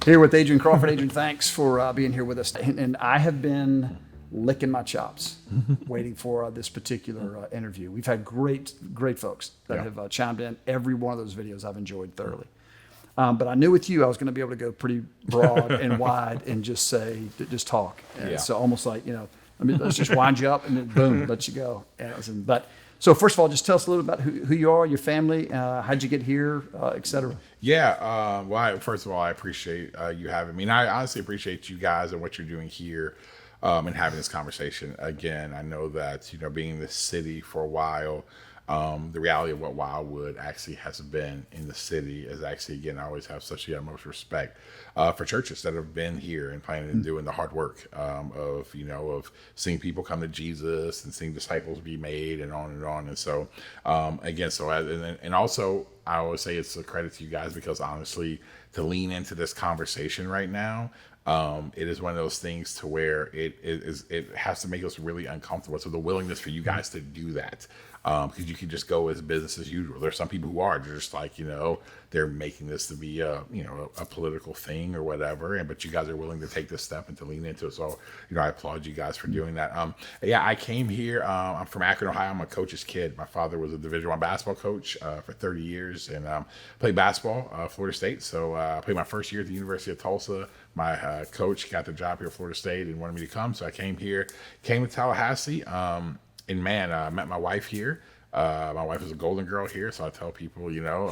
Here with Adrian Crawford. Adrian, thanks for being here with us. And I have been licking my chops waiting for this particular interview. We've had great folks that have chimed in. Every one of those videos I've enjoyed thoroughly. But I knew with you I was going to be able to go pretty broad and wide and just talk. And so almost like, let's just wind you up and then boom, let you go. So first of all, just tell us a little about who you are, your family, how'd you get here, et cetera. Well, first of all, I appreciate you having me. And I honestly appreciate you guys and what you're doing here and having this conversation. Again, I know that, being in this city for a while, the reality of what Wildwood actually has been in the city is actually, again, I always have such the utmost respect for churches that have been here and planning and doing the hard work of seeing people come to Jesus and seeing disciples be made and on and on. And so, and also I always say it's a credit to you guys because honestly, to lean into this conversation right now, it is one of those things to where it has to make us really uncomfortable. So the willingness for you guys to do that, because you can just go as business as usual. There's some people who are just like, they're making this to be a political thing or whatever. But you guys are willing to take this step and to lean into it. So, I applaud you guys for doing that. I came here. I'm from Akron, Ohio. I'm a coach's kid. My father was a Division I basketball coach for 30 years and played basketball Florida State. So I played my first year at the University of Tulsa. My coach got the job here at Florida State and wanted me to come. So I came here, came to Tallahassee. I met my wife here. My wife was a golden girl here. So I tell people,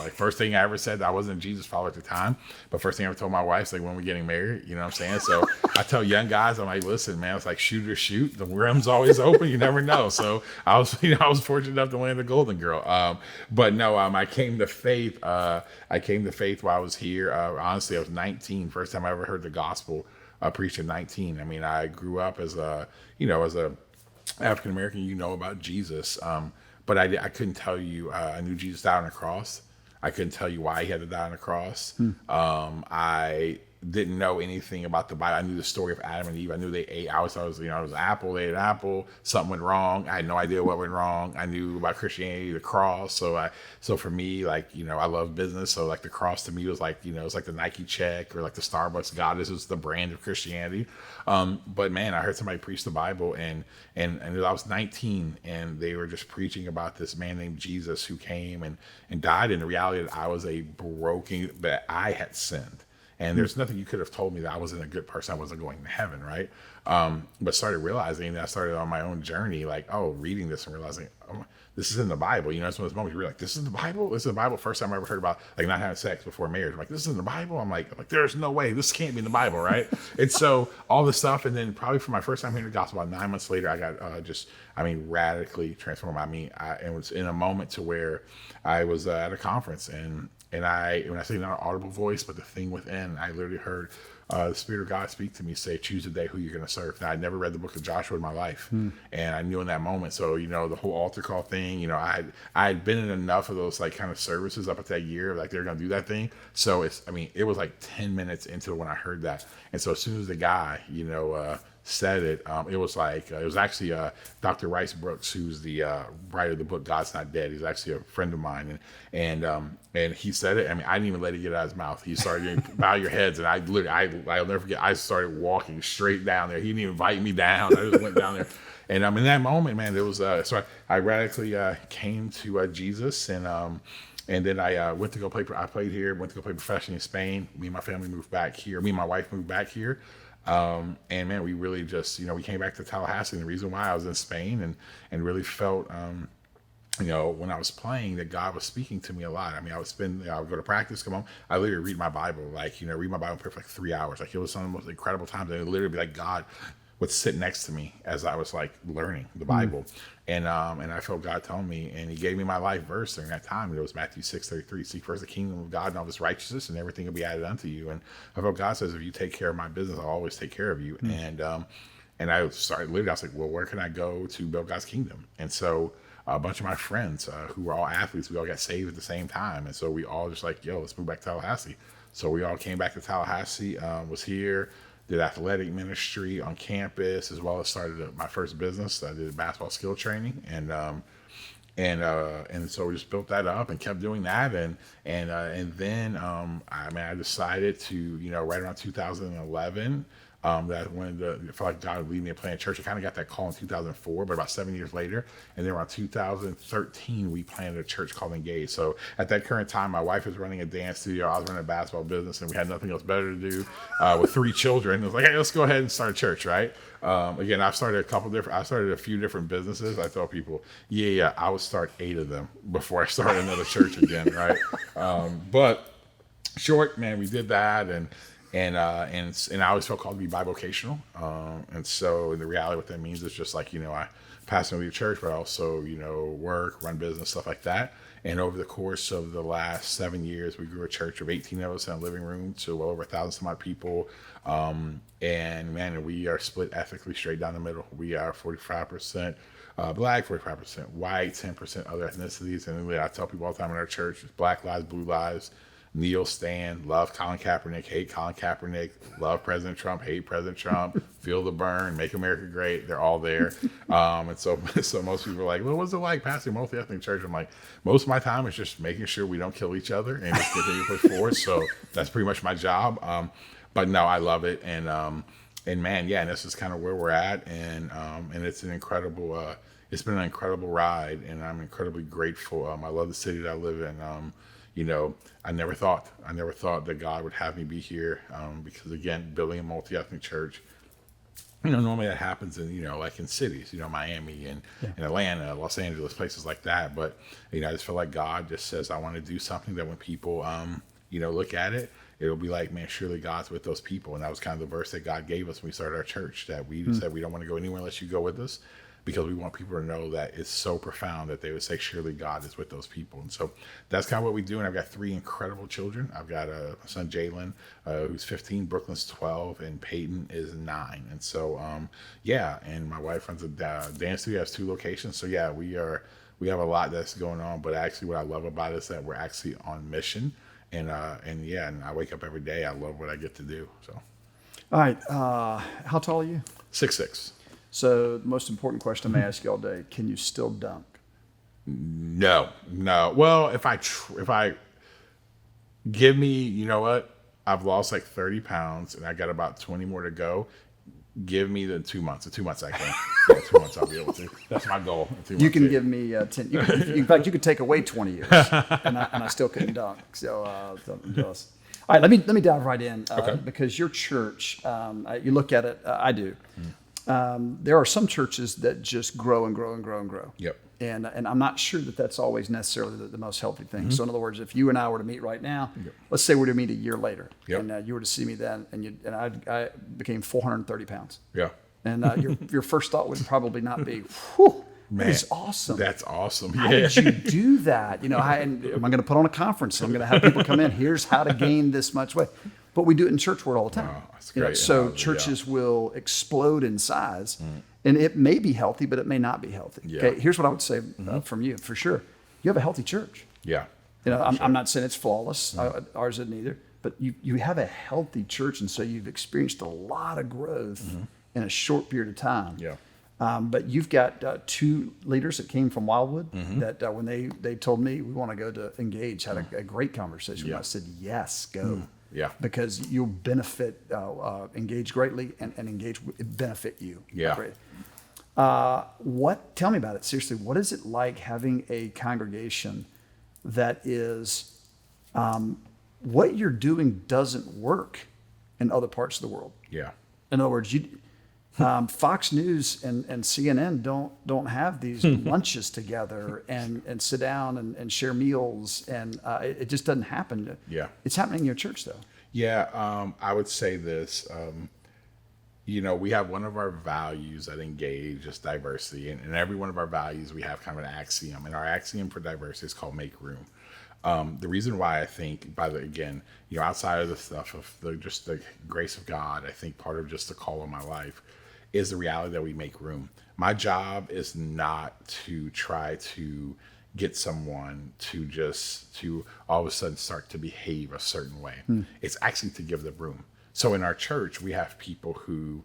first thing I ever said, I wasn't a Jesus follower at the time, but first thing I ever told my wife is like, when we're getting married, you know what I'm saying? So I tell young guys, I'm like, listen, man, it's like shoot or shoot. The rim's always open. You never know. So I was fortunate enough to land a golden girl. I came to faith. I came to faith while I was here. Honestly, I was 19. First time I ever heard the gospel preached at 19. I mean, I grew up as a African American, about Jesus. But I couldn't tell you, I knew Jesus died on the cross. I couldn't tell you why he had to die on the cross. I didn't know anything about the Bible. I knew the story of Adam and Eve. I knew they ate. I always thought it was an apple. They ate an apple. Something went wrong. I had no idea what went wrong. I knew about Christianity, the cross. So for me, I love business. So the cross to me was it's like the Nike check or like the Starbucks goddess was the brand of Christianity. But man, I heard somebody preach the Bible and I was 19 and they were just preaching about this man named Jesus who came and died in the reality that I was that I had sinned. And there's nothing you could have told me that I wasn't a good person. I wasn't going to heaven, right? But started realizing that I started on my own journey, reading this and realizing, this is in the Bible. It's one of those moments where you're like, this is in the Bible? This is in the Bible. First time I ever heard about not having sex before marriage. I'm like, this is in the Bible? I'm like, there's no way. This can't be in the Bible, right? And so all this stuff. And then probably for my first time hearing the gospel, about 9 months later, I got radically transformed. It was in a moment to where I was at a conference and when I say not an audible voice, but the thing within, I literally heard the Spirit of God speak to me, say, choose today who you're going to serve. Now, I'd never read the book of Joshua in my life. And I knew in that moment. So, the whole altar call thing, I had been in enough of those kind of services up at that year, they're going to do that thing. So it was 10 minutes into when I heard that. And so as soon as the guy, said it, it was actually Dr. Rice Brooks, who's the writer of the book God's Not Dead. He's actually a friend of mine, and he said it. I didn't even let it get out of his mouth. He started bow your heads, and I'll never forget. I started walking straight down there. He didn't even invite me down. I just went down there, and in that moment, man, there was so I radically came to Jesus, and then I went to go play. I played here. Went to go play professionally in Spain. Me and my family moved back here. Me and my wife moved back here. And man, we really just, we came back to Tallahassee, and the reason why I was in Spain and really felt, when I was playing that God was speaking to me a lot. I would go to practice, come home, I literally read my Bible, read my Bible for 3 hours. It was some of the most incredible times. It would literally be God would sit next to me as I was learning the Bible. And I felt God telling me, and he gave me my life verse during that time. It was Matthew 6:33, seek first the kingdom of God and all his righteousness, and everything will be added unto you. And I felt God says, if you take care of my business, I'll always take care of you. And I started literally, I was like, well, where can I go to build God's kingdom? And so a bunch of my friends who were all athletes, we all got saved at the same time. And so we all just let's move back to Tallahassee. So we all came back to Tallahassee, was here, did athletic ministry on campus, as well as started my first business. I did basketball skill training, and And so we just built that up and kept doing that, and then I decided to, right around 2011, that when I felt like God would lead me to plant a church. I kind of got that call in 2004, but about 7 years later, and then around 2013, we planted a church called Engage. So at that current time, my wife was running a dance studio, I was running a basketball business, and we had nothing else better to do with 3 children. It was like, hey, let's go ahead and start a church, right? Again, I started a few different businesses. I tell people, I would start 8 of them before I started another church again, right? But short, man, we did that, and I always felt called to be bivocational. And so the reality, what that means is just like, I pastor and lead a church, but also, work, run business, stuff like that. And over the course of the last 7 years, we grew a church of 18 of us in a living room to well over 1,000 some odd people. And man, we are split ethically straight down the middle. We are 45% black, 45% white, 10% other ethnicities. And I tell people all the time in our church, it's Black lives, blue lives. Kneel, stand, love Colin Kaepernick, hate Colin Kaepernick, love President Trump, hate President Trump, feel the burn, make America great. They're all there. And so most people are like, well, what's it like pastoring a multi-ethnic church? I'm like, most of my time is just making sure we don't kill each other and just continue to push forward. So that's pretty much my job. But no, I love it. And man, and this is kind of where we're at. And it's an incredible, it's been an incredible ride, and I'm incredibly grateful. I love the city that I live in. I never thought that God would have me be here, because again, building a multi-ethnic church, normally that happens in, like in cities, Miami and Atlanta, Los Angeles, places like that. But, I just feel like God just says, I want to do something that when people, look at it, it'll be like, man, surely God's with those people. And that was kind of the verse that God gave us when we started our church, that we said, we don't want to go anywhere unless you go with us, because we want people to know that it's so profound that they would say, surely God is with those people. And so that's kind of what we do. And I've got 3 incredible children. I've got a son, Jalen, who's 15, Brooklyn's 12, and Peyton is 9. And so, and my wife runs a dance studio, has 2 locations. So we have a lot that's going on, but actually what I love about it is that we're actually on mission. And I wake up every day. I love what I get to do. So, all right. How tall are you? 6'6". So the most important question I may ask you all day: can you still dunk? No. Well, if I give me, you know what? I've lost like 30 pounds, and I got about 20 more to go. Give me the 2 months. The 2 months I can. 2 months I'll be able to. That's my goal. You can give me 10. In fact, you could take away 20 years, and I still couldn't dunk. So I'm jealous. All right, let me dive right in, because your church, you look at it. I do. There are some churches that just grow and grow and grow and grow. Yep. And I'm not sure that that's always necessarily the most healthy thing. So in other words, if you and I were to meet right now, let's say we're to meet a year later, and you were to see me then, and I became 430 pounds. Yeah. And your first thought would probably not be, whew, man, that is awesome. That's awesome. How did you do that? Am I going to put on a conference? I'm going to have people come in. Here's how to gain this much weight. But we do it in church world all the time. Wow, that's great. So churches will explode in size, and it may be healthy, but it may not be healthy. Yeah. Okay, here's what I would say from you, for sure. You have a healthy church. Yeah. I'm not saying it's flawless. Ours isn't either. But you have a healthy church, and so you've experienced a lot of growth in a short period of time. Yeah. But you've got 2 leaders that came from Wildwood that when they told me we want to go to Engage, had a great conversation. Yeah. I said, yes, go. Yeah. Because you'll benefit Engage greatly, and Engage benefit you. Yeah. Great. Tell me about it. Seriously, what is it like having a congregation that is, what you're doing doesn't work in other parts of the world? Yeah. In other words, Fox News and CNN don't have these lunches together and sit down and share meals, and it just doesn't happen. Yeah. It's happening in your church, though. Yeah, I would say this. We have one of our values at Engage is diversity, and every one of our values we have kind of an axiom, and our axiom for diversity is called make room. The reason why I think, outside of the stuff of the grace of God, I think part of just the call of my life is the reality that we make room. My job is not to try to get someone to all of a sudden start to behave a certain way. It's actually to give them room. So in our church, we have people who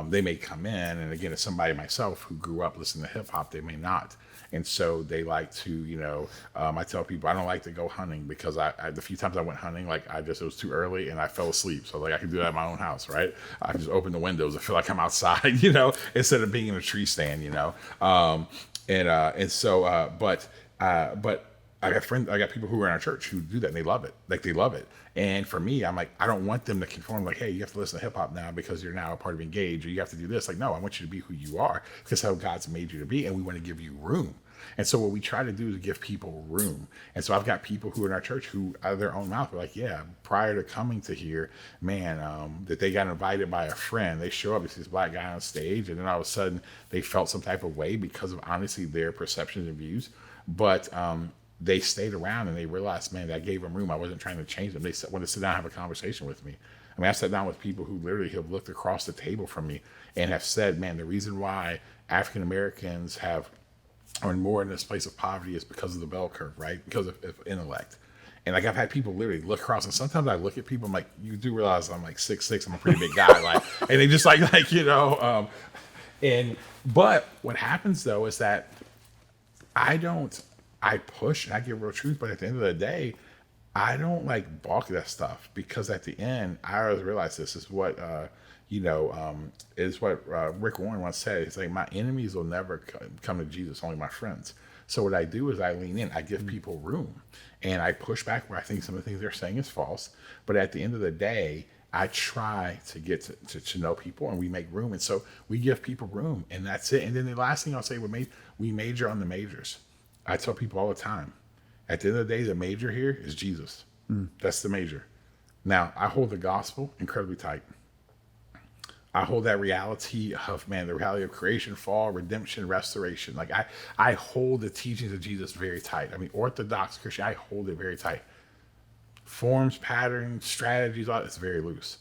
they may come in, and again, as somebody myself who grew up listening to hip hop, they may not. And so they like to, I tell people I don't like to go hunting because the few times I went hunting, it was too early and I fell asleep. So I can do that at my own house, right? I can just open the windows and feel like I'm outside, instead of being in a tree stand, But I got people who are in our church who do that and they love it. They love it. And for me, I'm like, I don't want them to conform hey, you have to listen to hip hop now because you're now a part of Engage, or you have to do this. No, I want you to be who you are because how God's made you to be. And we want to give you room. And so what we try to do is give people room. And so I've got people who are in our church who out of their own mouth are prior to coming to here, that they got invited by a friend. They show up, it's this black guy on stage, and then all of a sudden they felt some type of way because of honestly their perceptions and views. But they stayed around and they realized, that gave them room. I wasn't trying to change them. They wanted to sit down and have a conversation with me. I sat down with people who literally have looked across the table from me and have said, the reason why African Americans are more in this place of poverty is because of the bell curve, right? Because of intellect. And I've had people literally look across, and sometimes I look at people, I'm like, you do realize I'm 6'6", I'm a pretty big guy, and they just but what happens though is that I push and I give real truth, but at the end of the day, I don't balk at that stuff because at the end, I always realize this is what, is what Rick Warren once said. It's my enemies will never come to Jesus, only my friends. So what I do is I lean in, I give people room, and I push back where I think some of the things they're saying is false. But at the end of the day, I try to get to know people, and we make room. And so we give people room, and that's it. And then the last thing I'll say, we major on the majors. I tell people all the time, at the end of the day, the major here is Jesus. That's the major. Now, I hold the gospel incredibly tight. I hold that reality of, the reality of creation, fall, redemption, restoration. I hold the teachings of Jesus very tight. Orthodox Christian, I hold it very tight. Forms, patterns, strategies, all it's very loose.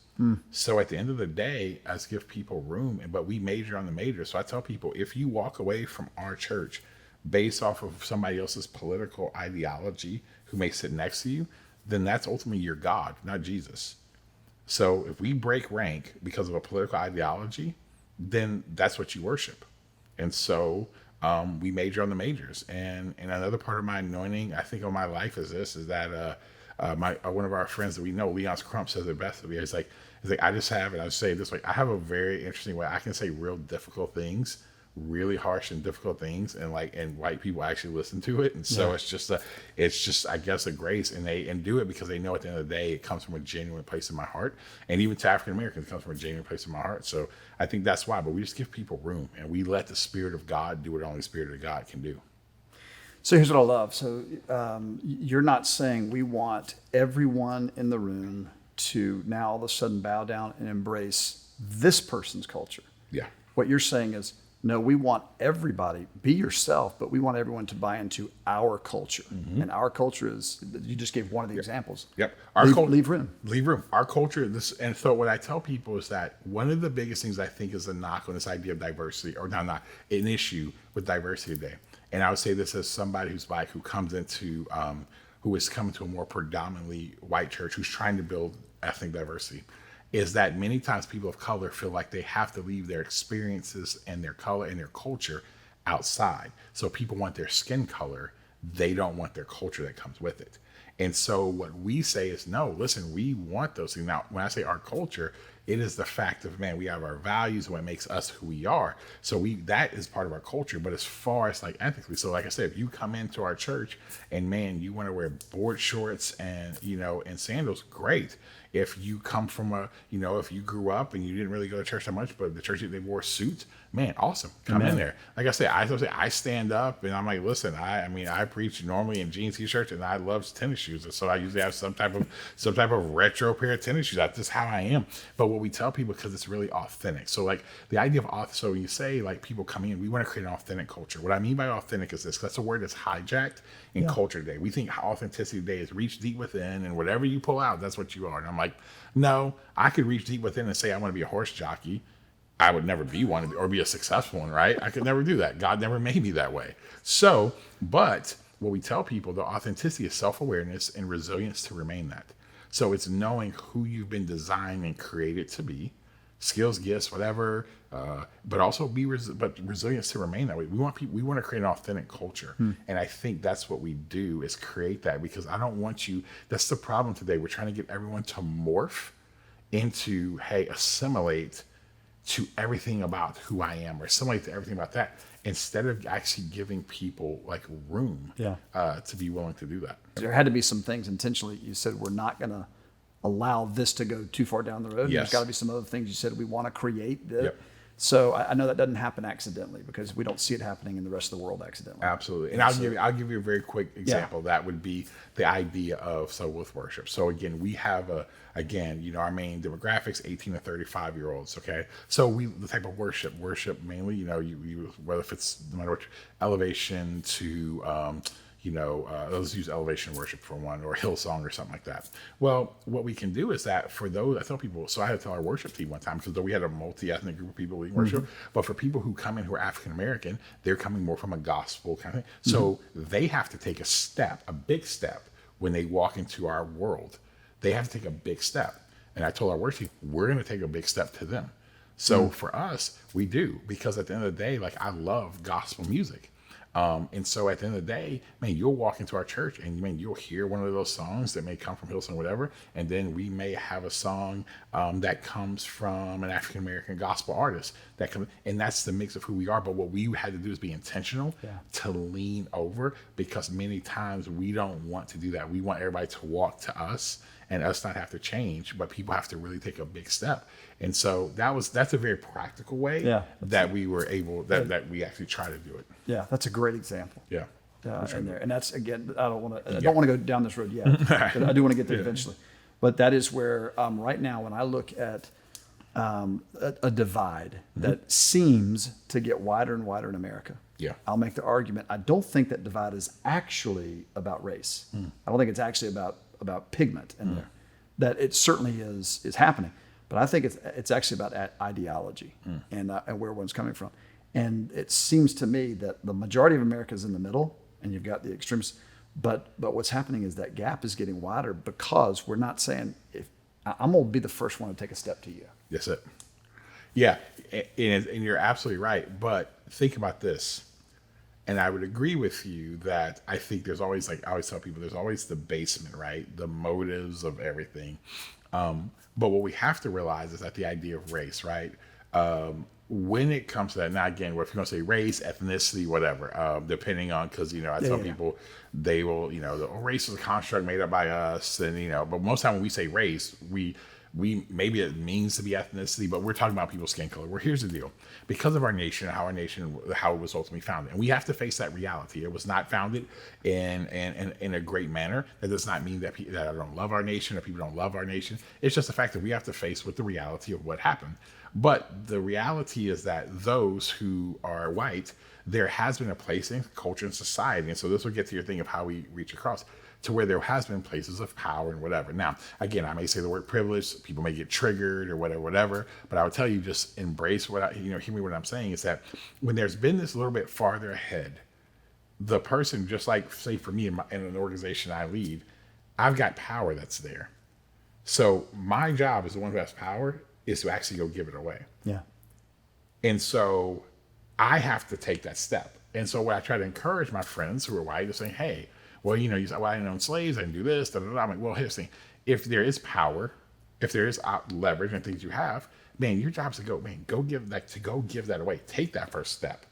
So at the end of the day, I just give people room, but we major on the major. So I tell people, if you walk away from our church based off of somebody else's political ideology who may sit next to you, then that's ultimately your God, not Jesus. So if we break rank because of a political ideology, then that's what you worship. And so we major on the majors. And another part of my anointing, I think, of my life is that one of our friends that we know, Leon's Crump, says it best. He's like, I just have, and I say it this way, I have a very interesting way. I can say real difficult things, really harsh and difficult things, and white people actually listen to it. And so it's just I guess a grace, and do it because they know at the end of the day it comes from a genuine place in my heart. And even to African Americans, it comes from a genuine place in my heart. So I think that's why, but we just give people room, and we let the Spirit of God do what only the Spirit of God can do. So here's what I love. So you're not saying we want everyone in the room to now all of a sudden bow down and embrace this person's culture. Yeah. What you're saying is, no, we want everybody, be yourself, but we want everyone to buy into our culture. And our culture is, you just gave one of the examples. Yep. Leave room. Leave room. Our culture, and so what I tell people is that one of the biggest things I think is a knock on this idea of diversity, or not an issue with diversity today. And I would say this as somebody who's Black, who comes into, who is coming to a more predominantly white church, who's trying to build ethnic diversity, is that many times people of color feel like they have to leave their experiences and their color and their culture outside. So people want their skin color. They don't want their culture that comes with it. And so what we say is, no, listen, we want those things. Now, when I say our culture, it is the fact of, we have our values, what makes us who we are. So that is part of our culture. But as far as ethically, so like I said, if you come into our church and you want to wear board shorts and, and sandals, great. If you come from if you grew up and you didn't really go to church that much, but the church, they wore suits, awesome. Come in there. Like I said, I stand up and I'm like, listen, I preach normally in jeans, t-shirts, and I love tennis shoes. So I usually have some type of retro pair of tennis shoes. That's just how I am. But what we tell people, because it's really authentic. So the idea of so when you say people come in, we want to create an authentic culture. What I mean by authentic is this, that's a word that's hijacked in culture today. We think authenticity today is reach deep within, and whatever you pull out, that's what you are. And I'm like, no, I could reach deep within and say I want to be a horse jockey. I would never be one, or be a successful one, right? I could never do that. God never made me that way. So, but what we tell people, the authenticity is self-awareness and resilience to remain that. So it's knowing who you've been designed and created to be, skills, gifts, whatever, but also but resilience to remain that way. We want to create an authentic culture. And I think that's what we do, is create that, because I don't want you, that's the problem today. We're trying to get everyone to morph into, hey, assimilate to everything about who I am, or assimilate to everything about that, instead of actually giving people like room to be willing to do that. There had to be some things intentionally. You said, we're not going to allow this to go too far down the road. Yes. There's got to be some other things you said we want to create. Yep. So I know that doesn't happen accidentally, because we don't see it happening in the rest of the world accidentally. Absolutely. And I'll give you a very quick example. That would be the idea of with worship. So again, we have our main demographics, 18 to 35 year olds. Okay. So the type of worship mainly, you whether if it's no matter what, elevation to, let's use elevation worship for one, or Hillsong or something like that. Well, what we can do is that for those, I tell people, so I had to tell our worship team one time, because though we had a multi-ethnic group of people leading worship, but for people who come in who are African-American, they're coming more from a gospel kind of thing. So they have to take a big step when they walk into our world. They have to take a big step. And I told our worship team, we're going to take a big step to them. So for us, we do, because at the end of the day, like, I love gospel music. And so at the end of the day, man, you'll walk into our church and you'll hear one of those songs that may come from Hillsong or whatever. And then we may have a song that comes from an African-American gospel artist and that's the mix of who we are. But what we had to do is be intentional to lean over, because many times we don't want to do that. We want everybody to walk to us and us not have to change, but people have to really take a big step. And so that's a very practical way that we were able, that we actually try to do it. Yeah, that's a great example. Yeah. And that's, again, I don't want to go down this road yet, but I do want to get there eventually. But that is where right now, when I look at a divide that seems to get wider and wider in America, I'll make the argument, I don't think that divide is actually about race. I don't think it's actually about pigment in there. That it certainly is happening, but I think it's actually about ideology and where one's coming from. And it seems to me that the majority of America is in the middle, and you've got the extremes. But what's happening is that gap is getting wider, because we're not saying, I'm going to be the first one to take a step to you. That's it. Yeah, and you're absolutely right. But think about this. And I would agree with you that I think there's always, like I always tell people, there's always the basement, right? The motives of everything. But what we have to realize is that the idea of race, right? When it comes to that, now again, if you're going to say race, ethnicity, whatever, depending on, because, I tell people, they will, the race is a construct made up by us. And, but most time when we say race, we maybe it means to be ethnicity, but we're talking about people's skin color. Well, here's the deal. Because of our nation, how it was ultimately founded, and we have to face that reality. It was not founded in a great manner. That does not mean that I don't love our nation, or people don't love our nation. It's just the fact that we have to face with the reality of what happened. But the reality is that those who are white, there has been a place in culture and society. And so this will get to your thing of how we reach across, to where there has been places of power and whatever. Now, again, I may say the word privilege, people may get triggered or whatever, but I would tell you, just embrace hear me what I'm saying, is that when there's been this little bit farther ahead, the person, just like, say for me in an organization I lead, I've got power that's there. So my job as the one who has power is to actually go give it away. Yeah. And so I have to take that step. And so what I try to encourage my friends who are white is saying, hey, well, you say, well, I didn't own slaves, I didn't do this, da, da, da. I'm like, well, here's the thing. If there is power, if there is leverage and things you have, man, your job is to go give that away. Take that first step.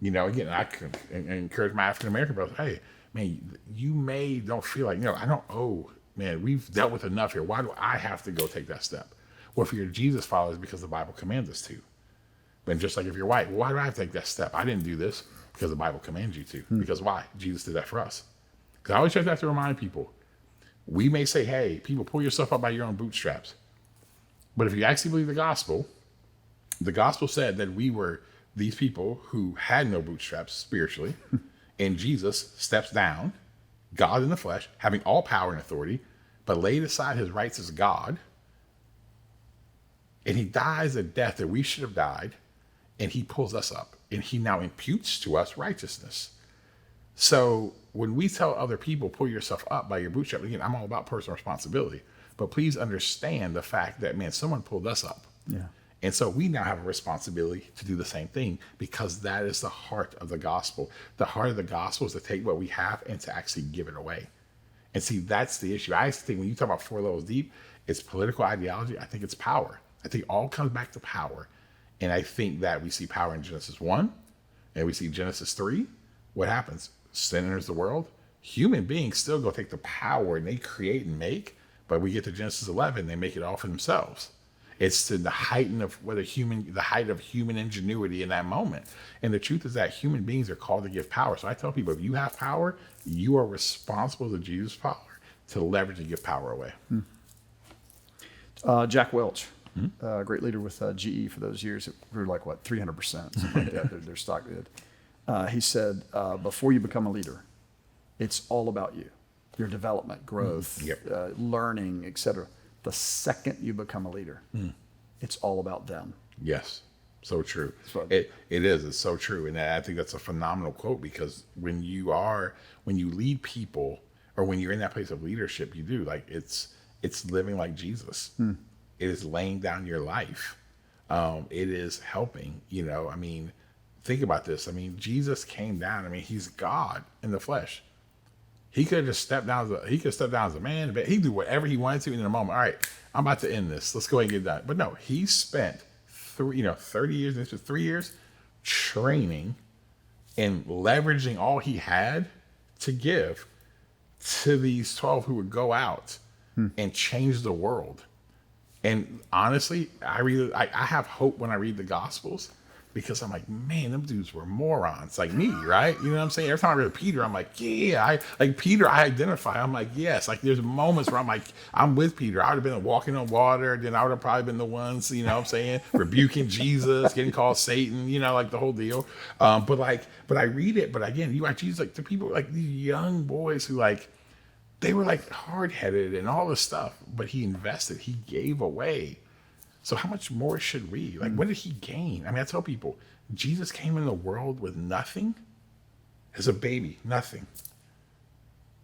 Again, I can encourage my African-American brothers, hey, man, you don't feel like, I don't owe, man, we've dealt with enough here. Why do I have to go take that step? Well, if you're Jesus followers, because the Bible commands us to. But just like if you're white, well, why do I have to take that step? I didn't do this because the Bible commands you to. Because why? Jesus did that for us. Because I always have to remind people, we may say, hey, people, pull yourself up by your own bootstraps. But if you actually believe the gospel said that we were these people who had no bootstraps spiritually, and Jesus steps down, God in the flesh, having all power and authority, but laid aside his rights as God, and he dies a death that we should have died, and he pulls us up, and he now imputes to us righteousness. So when we tell other people, pull yourself up by your bootstrap, again, I'm all about personal responsibility. but please understand the fact that, man, someone pulled us up. Yeah. And so we now have a responsibility to do the same thing, because that is the heart of the gospel. The heart of the gospel is to take what we have and to actually give it away. And see, that's the issue. I think when you talk about 4 levels deep, it's political ideology. I think it's power. I think it all comes back to power. And I think that we see power in Genesis 1 and we see Genesis 3. What happens? Sin enters the world. Human beings still go take the power and they create and make, but we get to Genesis 11, they make it all for themselves. It's to the height of human ingenuity in that moment. And the truth is that human beings are called to give power. So I tell people, if you have power, you are responsible to Jesus' power to leverage and give power away. Jack Welch, great leader with GE for those years. It grew like, 300%, something like that. Their stock did. He said, before you become a leader, it's all about you, your development, growth, learning, etc. The second you become a leader, it's all about them. Yes, so true. It is. It's so true. And I think that's a phenomenal quote, because when you lead people, or when you're in that place of leadership, you do, like, it's living like Jesus. It is laying down your life. It is helping, I mean, think about this. I mean, Jesus came down. I mean, he's God in the flesh. He could have just stepped down as a man, but he could do whatever he wanted to in a moment. All right, I'm about to end this. Let's go ahead and get it done. But no, he spent 30 years, this was 3 years, training and leveraging all he had to give to these 12 who would go out and change the world. And honestly, I have hope when I read the Gospels, because I'm like, man, them dudes were morons like me, right? You know what I'm saying? Every time I read Peter, I'm like, yeah, Peter, I identify. I'm like, yes. Like, there's moments where I'm like, I'm with Peter. I would have been walking on water. Then I would have probably been the ones, you know what I'm saying, rebuking Jesus, getting called Satan, like the whole deal. But I read it. But again, you watch Jesus, like, the people, like these young boys who, like, they were like hard-headed and all this stuff, but he invested, he gave away. So how much more should we? Like, what did he gain? I mean, I tell people, Jesus came in the world with nothing. As a baby, nothing.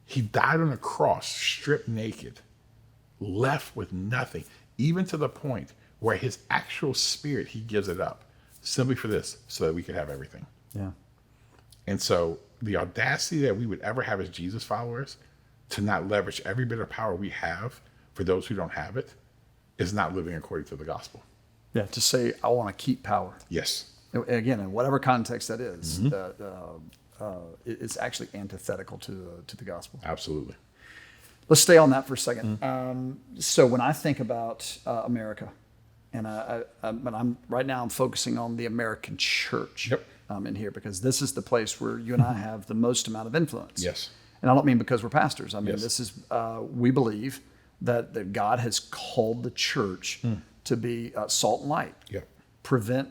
He died on a cross, stripped naked, left with nothing, even to the point where his actual spirit, he gives it up, simply for this, so that we could have everything. Yeah. And so the audacity that we would ever have as Jesus followers to not leverage every bit of power we have for those who don't have it is not living according to the gospel. Yeah, to say, I want to keep power. Yes. Again, in whatever context that is, it's actually antithetical to the gospel. Absolutely. Let's stay on that for a second. So when I think about America, and I'm right now I'm focusing on the American church in here, because this is the place where you and I have the most amount of influence. Yes. And I don't mean because we're pastors. I mean, this is, we believe that God has called the church to be salt and light. Prevent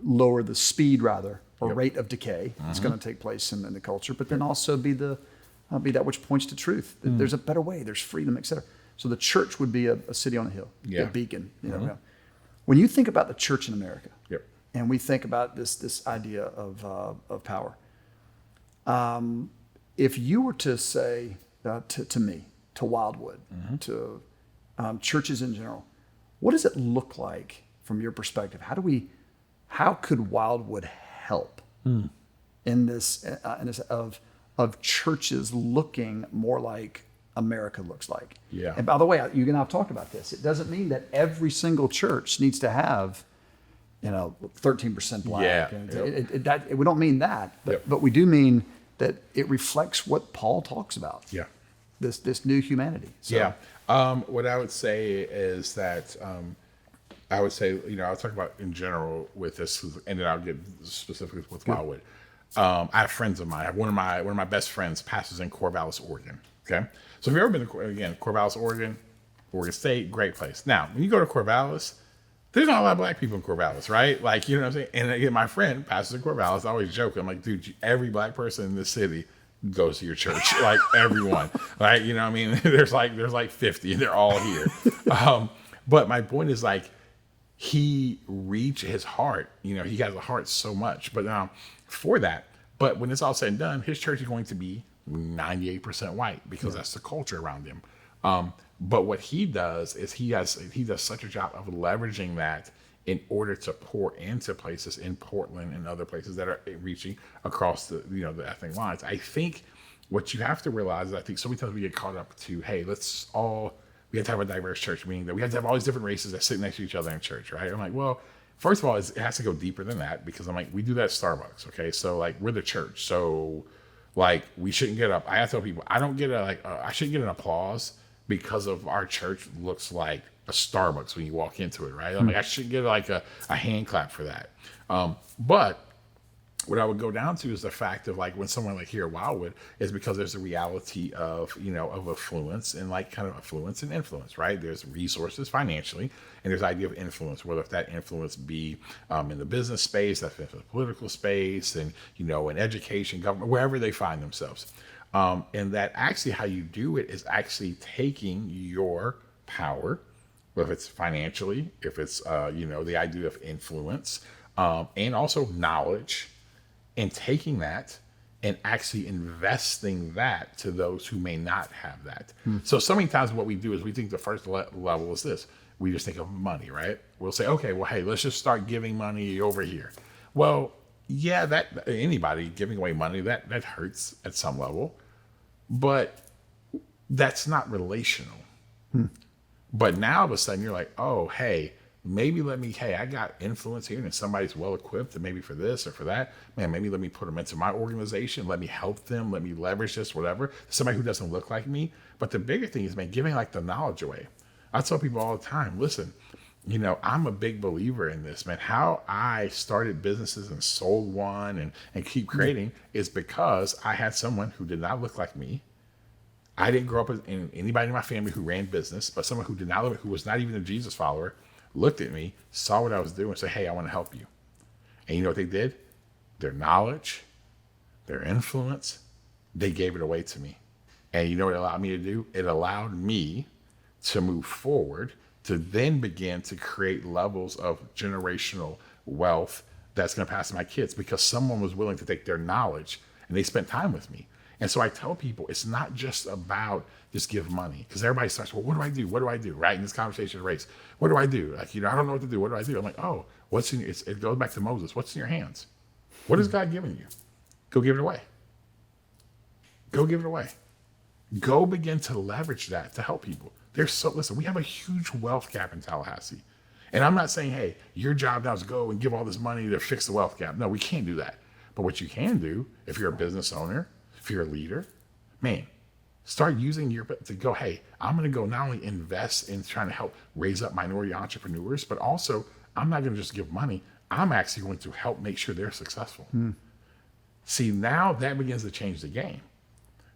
lower the speed rather, or rate of decay that's going to take place in the culture, but then also be that which points to truth. There's a better way, there's freedom, etc. So the church would be a city on a hill, a beacon. When you think about the church in America, and we think about this idea of power, if you were to say to me, to Wildwood, to churches in general, what does it look like from your perspective? How could Wildwood help in this of churches looking more like America looks like? Yeah. And by the way, you and I have talked about this. It doesn't mean that every single church needs to have 13% black. Yeah. We don't mean that, but we do mean that it reflects what Paul talks about. Yeah. This new humanity. So. What I would say is that I'll talk about in general with this, and then I'll get specifically with Wildwood. I have friends of mine. I have one of my best friends pastors in Corvallis, Oregon. Okay. So if you've ever been to, Corvallis, Oregon State, great place. Now, when you go to Corvallis, there's not a lot of black people in Corvallis, right? Like, you know what I'm saying? And again, my friend, pastors in Corvallis, I always joke. I'm like, dude, every black person in this city goes to your church, like everyone, right? You know what I mean? There's like 50, and they're all here. But my point is, like, he reached his heart. He has a heart so much. But for that, but when it's all said and done, his church is going to be 98% white because that's the culture around him. But what he does is he does such a job of leveraging that in order to pour into places in Portland and other places that are reaching across the ethnic lines. I think what you have to realize is I think so many times we get caught up to, hey, we have to have a diverse church, meaning that we have to have all these different races that sit next to each other in church, right? I'm like, well, first of all, it has to go deeper than that because I'm like, we do that at Starbucks, okay? So like we're the church, so like we shouldn't get up. I have to tell people I shouldn't get an applause because of our church looks like a Starbucks when you walk into it, right? I'm like, I shouldn't get like a hand clap for that. But what I would go down to is the fact of like when someone like here at Wildwood is because there's a reality of affluence and like kind of affluence and influence, right? There's resources financially and there's the idea of influence, whether if that influence be in the business space, that's in the political space, and in education, government, wherever they find themselves. And that actually how you do it is actually taking your power, whether it's financially, if it's the idea of influence, and also knowledge, and taking that and actually investing that to those who may not have that. So many times what we do is we think the first level is this. We just think of money, right? We'll say, okay, well, hey, let's just start giving money over here. Well, yeah, that anybody giving away money, that hurts at some level, but that's not relational. But now all of a sudden you're like, oh, hey, I got influence here and somebody's well equipped and maybe for this or for that, man, maybe let me put them into my organization. Let me help them. Let me leverage this, whatever. Somebody who doesn't look like me. But the bigger thing is, man, giving like the knowledge away. I tell people all the time, listen, I'm a big believer in this, man. How I started businesses and sold one and keep creating is because I had someone who did not look like me. I didn't grow up in anybody in my family who ran business, but someone who did not live, who was not even a Jesus follower, looked at me, saw what I was doing, and said, hey, I want to help you. And you know what they did? Their knowledge, their influence, they gave it away to me. And you know what it allowed me to do? It allowed me to move forward, to then begin to create levels of generational wealth that's going to pass to my kids because someone was willing to take their knowledge and they spent time with me. And so I tell people, it's not just about just give money, because everybody starts, well, what do I do? What do I do? Right? In this conversation race, what do I do? Like, I don't know what to do. What do I do? I'm like, oh, it goes back to Moses. What's in your hands? What has God given you? Go give it away. Go give it away. Go begin to leverage that to help people. Listen, we have a huge wealth gap in Tallahassee. And I'm not saying, hey, your job now is go and give all this money to fix the wealth gap. No, we can't do that. But what you can do, if you're a business owner, if you're a leader, man, start using to go, hey, I'm going to go not only invest in trying to help raise up minority entrepreneurs, but also I'm not going to just give money. I'm actually going to help make sure they're successful. See, now that begins to change the game.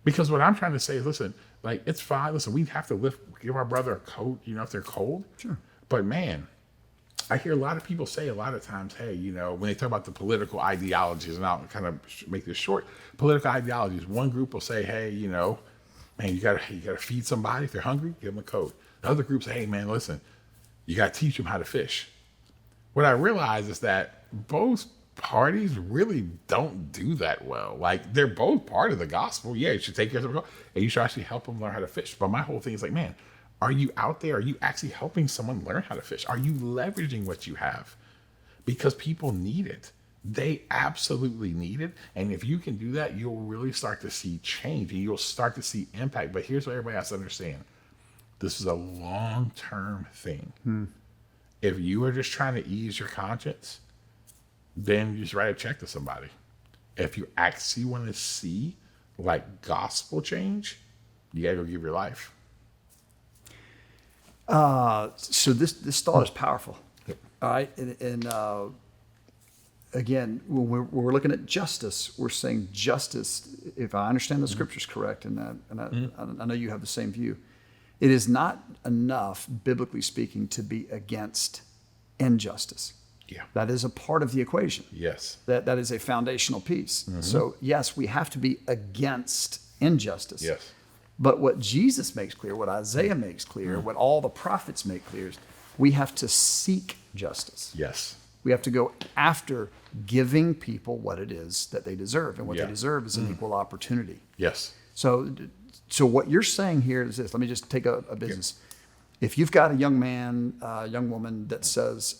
Because what I'm trying to say is, listen, like, it's fine. Listen, we have to give our brother a coat, if they're cold. Sure. But man, I hear a lot of people say a lot of times, hey, when they talk about the political ideologies, and I'll kind of make this short, political ideologies, one group will say, hey, man, you gotta feed somebody. If they're hungry, give them a coat. The other group say, hey, man, listen, you gotta teach them how to fish. What I realize is that both parties really don't do that well. Like, they're both part of the gospel. Yeah, you should take care of them, and you should actually help them learn how to fish. But my whole thing is like, man, are you out there? Are you actually helping someone learn how to fish? Are you leveraging what you have? Because people need it. They absolutely need it. And if you can do that, you'll really start to see change and you'll start to see impact. But here's what everybody has to understand. This is a long-term thing. If you are just trying to ease your conscience, then you just write a check to somebody. If you actually want to see like gospel change, you gotta go give your life. So this thought is powerful. Yep. All right. And again, when we're looking at justice, we're saying justice, if I understand the scriptures correct, and I know you have the same view, it is not enough, biblically speaking, to be against injustice. Yeah. That is a part of the equation. Yes. That is a foundational piece. So yes, we have to be against injustice. Yes. But what Jesus makes clear, what Isaiah makes clear, what all the prophets make clear is we have to seek justice. Yes. We have to go after giving people what it is that they deserve. And what Yeah. they deserve is an equal opportunity. Yes. So what you're saying here is this. Let me just take a business. If you've got a young man, young woman that says,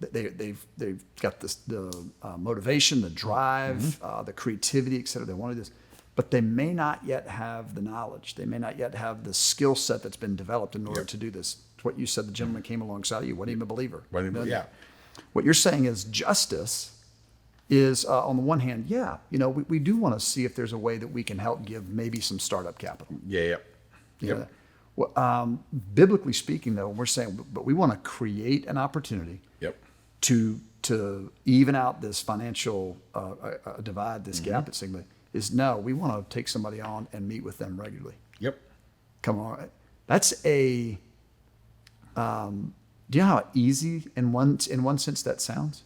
they've got the motivation, the drive, the creativity, et cetera. They want to do this, but they may not yet have the knowledge. They may not yet have the skill set that's been developed in order to do this. It's what you said. The gentleman came alongside you. Wasn't even a believer. Yeah. What you're saying is justice is on the one hand, we do want to see if there's a way that we can help give maybe some startup capital. Yeah. Yeah. Well, biblically speaking, though, we're saying, but we want to create an opportunity to even out this financial divide, this gap at Sigma. We want to take somebody on and meet with them regularly. Yep. Come on, that's a. Do you know how easy in one sense that sounds?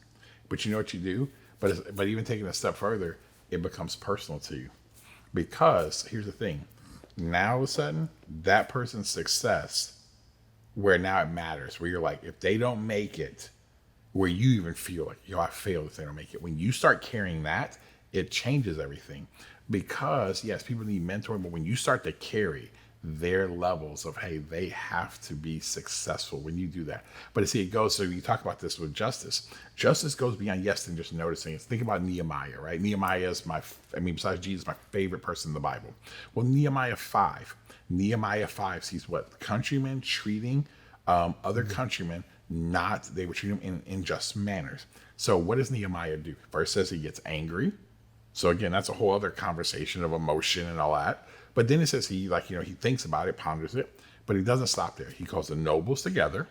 But you know what you do? But even taking a step further, it becomes personal to you. Because here's the thing. Now all of a sudden, that person's success, where now it matters, where you're like, if they don't make it, where you even feel like, I failed if they don't make it. When you start carrying that, it changes everything. Because yes, people need mentoring, but when you start to carry their levels of, hey, they have to be successful when you do that. But see, it goes, so you talk about this with justice. Justice goes beyond than just noticing. Think about Nehemiah, right? Nehemiah is besides Jesus, my favorite person in the Bible. Well, Nehemiah 5 sees what? Countrymen treating other countrymen, they were treating them in just manners. So what does Nehemiah do? First says he gets angry. So again, that's a whole other conversation of emotion and all that. But then it says he thinks about it, ponders it, but he doesn't stop there. He calls the nobles together.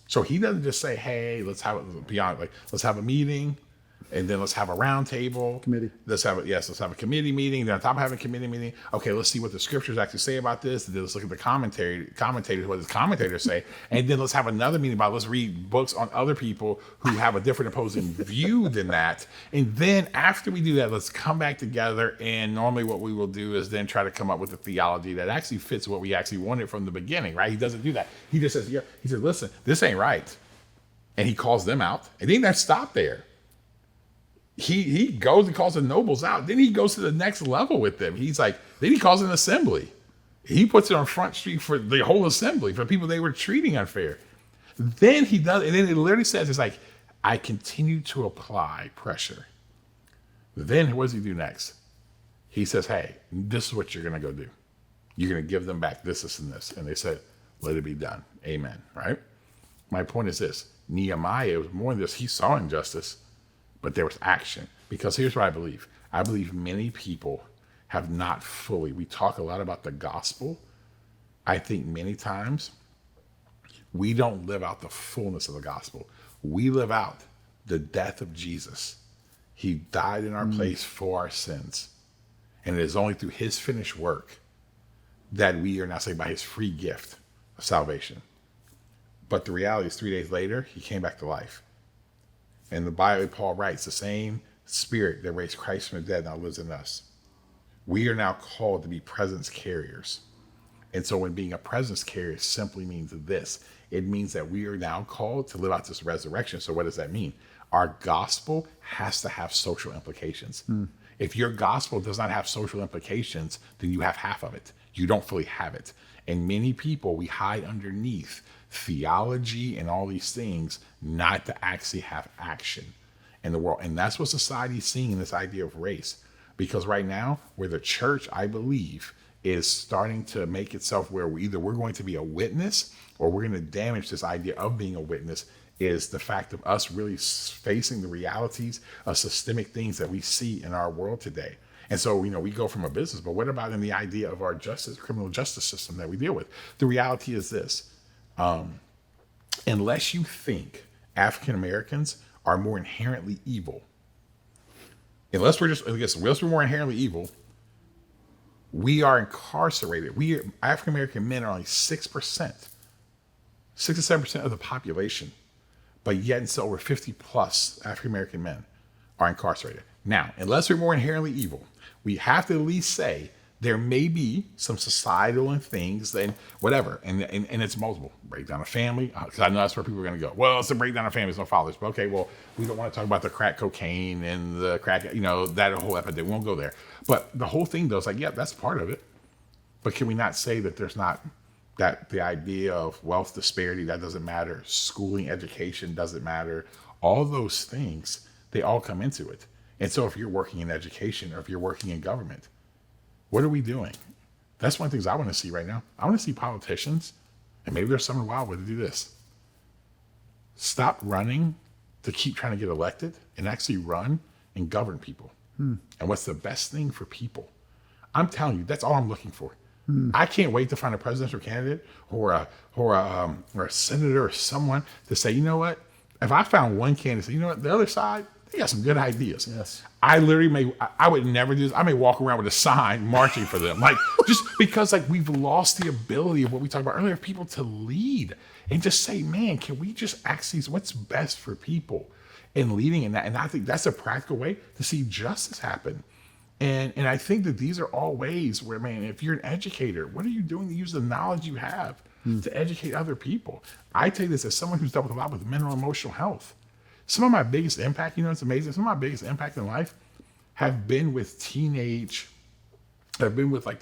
So he doesn't just say, hey, let's have a meeting, and then let's have a round table. Committee. Let's have a committee meeting. Then on top of having a committee meeting, okay, let's see what the scriptures actually say about this. And then let's look at the commentators, what the commentators say. And then let's have another meeting let's read books on other people who have a different opposing view than that. And then after we do that, let's come back together. And normally what we will do is then try to come up with a theology that actually fits what we actually wanted from the beginning, right? He doesn't do that. He just says, listen, this ain't right. And he calls them out. And then that stop there. He goes and calls the nobles out. Then he goes to the next level with them. Then he calls an assembly. He puts it on Front Street for the whole assembly, for people they were treating unfair. Then he does, and then it literally says, it's like, I continue to apply pressure. Then what does he do next? He says, hey, this is what you're going to go do. You're going to give them back this, and this. And they said, let it be done. Amen. Right? My point is this. Nehemiah was more than this. He saw injustice. But there was action. Because here's what I believe. I believe many people have not fully, we talk a lot about the gospel. I think many times we don't live out the fullness of the gospel. We live out the death of Jesus. He died in our place for our sins. And it is only through his finished work that we are now saved by his free gift of salvation. But the reality is 3 days later, he came back to life. And the Bible, Paul writes, the same spirit that raised Christ from the dead now lives in us. We are now called to be presence carriers. And so when being a presence carrier simply means this. It means that we are now called to live out this resurrection. So what does that mean? Our gospel has to have social implications. If your gospel does not have social implications, then you have half of it. You don't fully have it. And many people, we hide underneath theology and all these things, not to actually have action in the world. And that's what society's seeing in this idea of race. Because right now, where the church, I believe, is starting to make itself where we're going to be a witness or we're going to damage this idea of being a witness, is the fact of us really facing the realities of systemic things that we see in our world today. And so, we go from a business, but what about in the idea of our criminal justice system that we deal with? The reality is this. Unless you think African Americans are more inherently evil, unless we're more inherently evil, we are incarcerated. African American men are only 6%, 6 to 7% of the population, but yet and so over 50 plus African American men are incarcerated. Now, unless we're more inherently evil, we have to at least say there may be some societal and things and whatever, and it's multiple. Breakdown of family, because I know that's where people are going to go. Well, it's a breakdown of families, no fathers. But okay, well, we don't want to talk about the crack cocaine and the crack, that whole epidemic. We won't go there. But the whole thing, though, is like, yeah, that's part of it. But can we not say that there's not that the idea of wealth disparity, that doesn't matter, schooling, education doesn't matter, all those things, they all come into it. And so if you're working in education or if you're working in government, what are we doing? That's one of the things I want to see right now. I want to see politicians, and maybe there's some in Wildwood to do this. Stop running to keep trying to get elected and actually run and govern people. And what's the best thing for people? I'm telling you, that's all I'm looking for. I can't wait to find a presidential candidate or a senator or someone to say, you know what? If I found one candidate, you know what? The other side, they got some good ideas. Yes. I would never do this. I may walk around with a sign marching for them. Like, just because we've lost the ability of what we talked about earlier, people to lead and just say, man, can we just actually, what's best for people and leading in that? And I think that's a practical way to see justice happen. And I think that these are all ways where, man, if you're an educator, what are you doing to use the knowledge you have to educate other people? I take this as someone who's dealt with a lot with mental and emotional health. Some of my biggest impact, it's amazing. Some of my biggest impact in life have been with the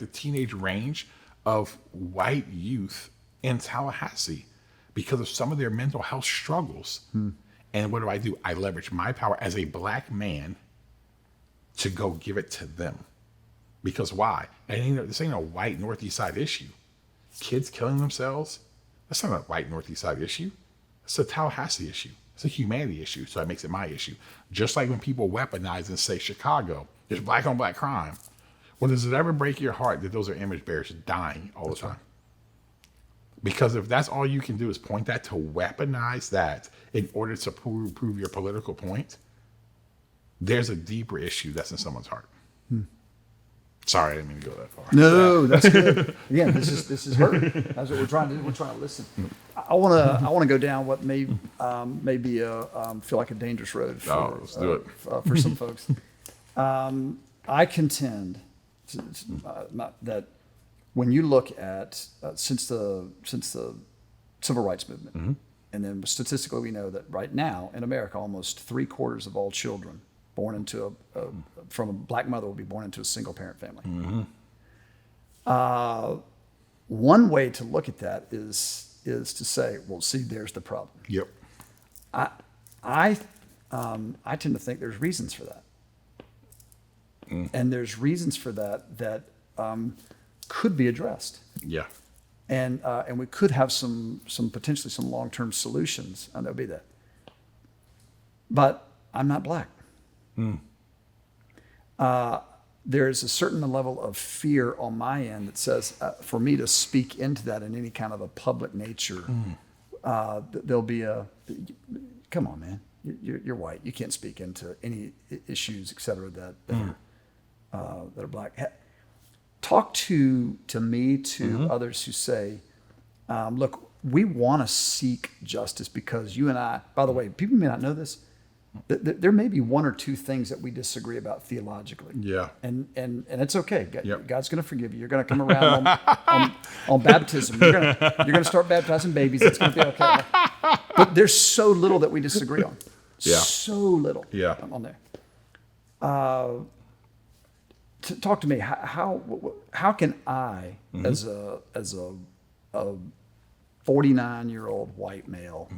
teenage range of white youth in Tallahassee because of some of their mental health struggles. And what do? I leverage my power as a black man to go give it to them. Because why? And this ain't a white Northeast Side issue. Kids killing themselves, that's not a white Northeast Side issue. It's a Tallahassee issue. It's a humanity issue, so that makes it my issue. Just like when people weaponize and say Chicago, there's black on black crime. Well, does it ever break your heart that those are image bearers dying all the time? Because if that's all you can do is point that to weaponize that in order to prove your political point, there's a deeper issue that's in someone's heart. Sorry, I didn't mean to go that far. No, that's good. Again, this is hurt. That's what we're trying to do. We're trying to listen. I want to go down what may be feel like a dangerous road for, let's do it. For some folks. I contend that when you look at since the civil rights movement, and then statistically we know that right now in America almost 3/4 of all children born into from a black mother will be born into a single parent family. One way to look at that is to say, well, see, there's the problem. Yep. I tend to think there's reasons for that, and there's reasons for that could be addressed. Yeah. And we could have some potentially some long-term solutions, and there'll be that. But I'm not black. There's a certain level of fear on my end that says for me to speak into that in any kind of a public nature, there'll be come on, man, you're white, you can't speak into any issues, et cetera, that are black. Talk to me, to others who say, look, we want to seek justice because you and I, by the way, people may not know this, there may be one or two things that we disagree about theologically. Yeah. And it's okay. Yep. God's going to forgive you. You're going to come around on baptism. You're going to start baptizing babies. It's going to be okay. But there's so little that we disagree on. Yeah. So little. Yeah. On there. Talk to me. How can I, as a 49-year-old white male,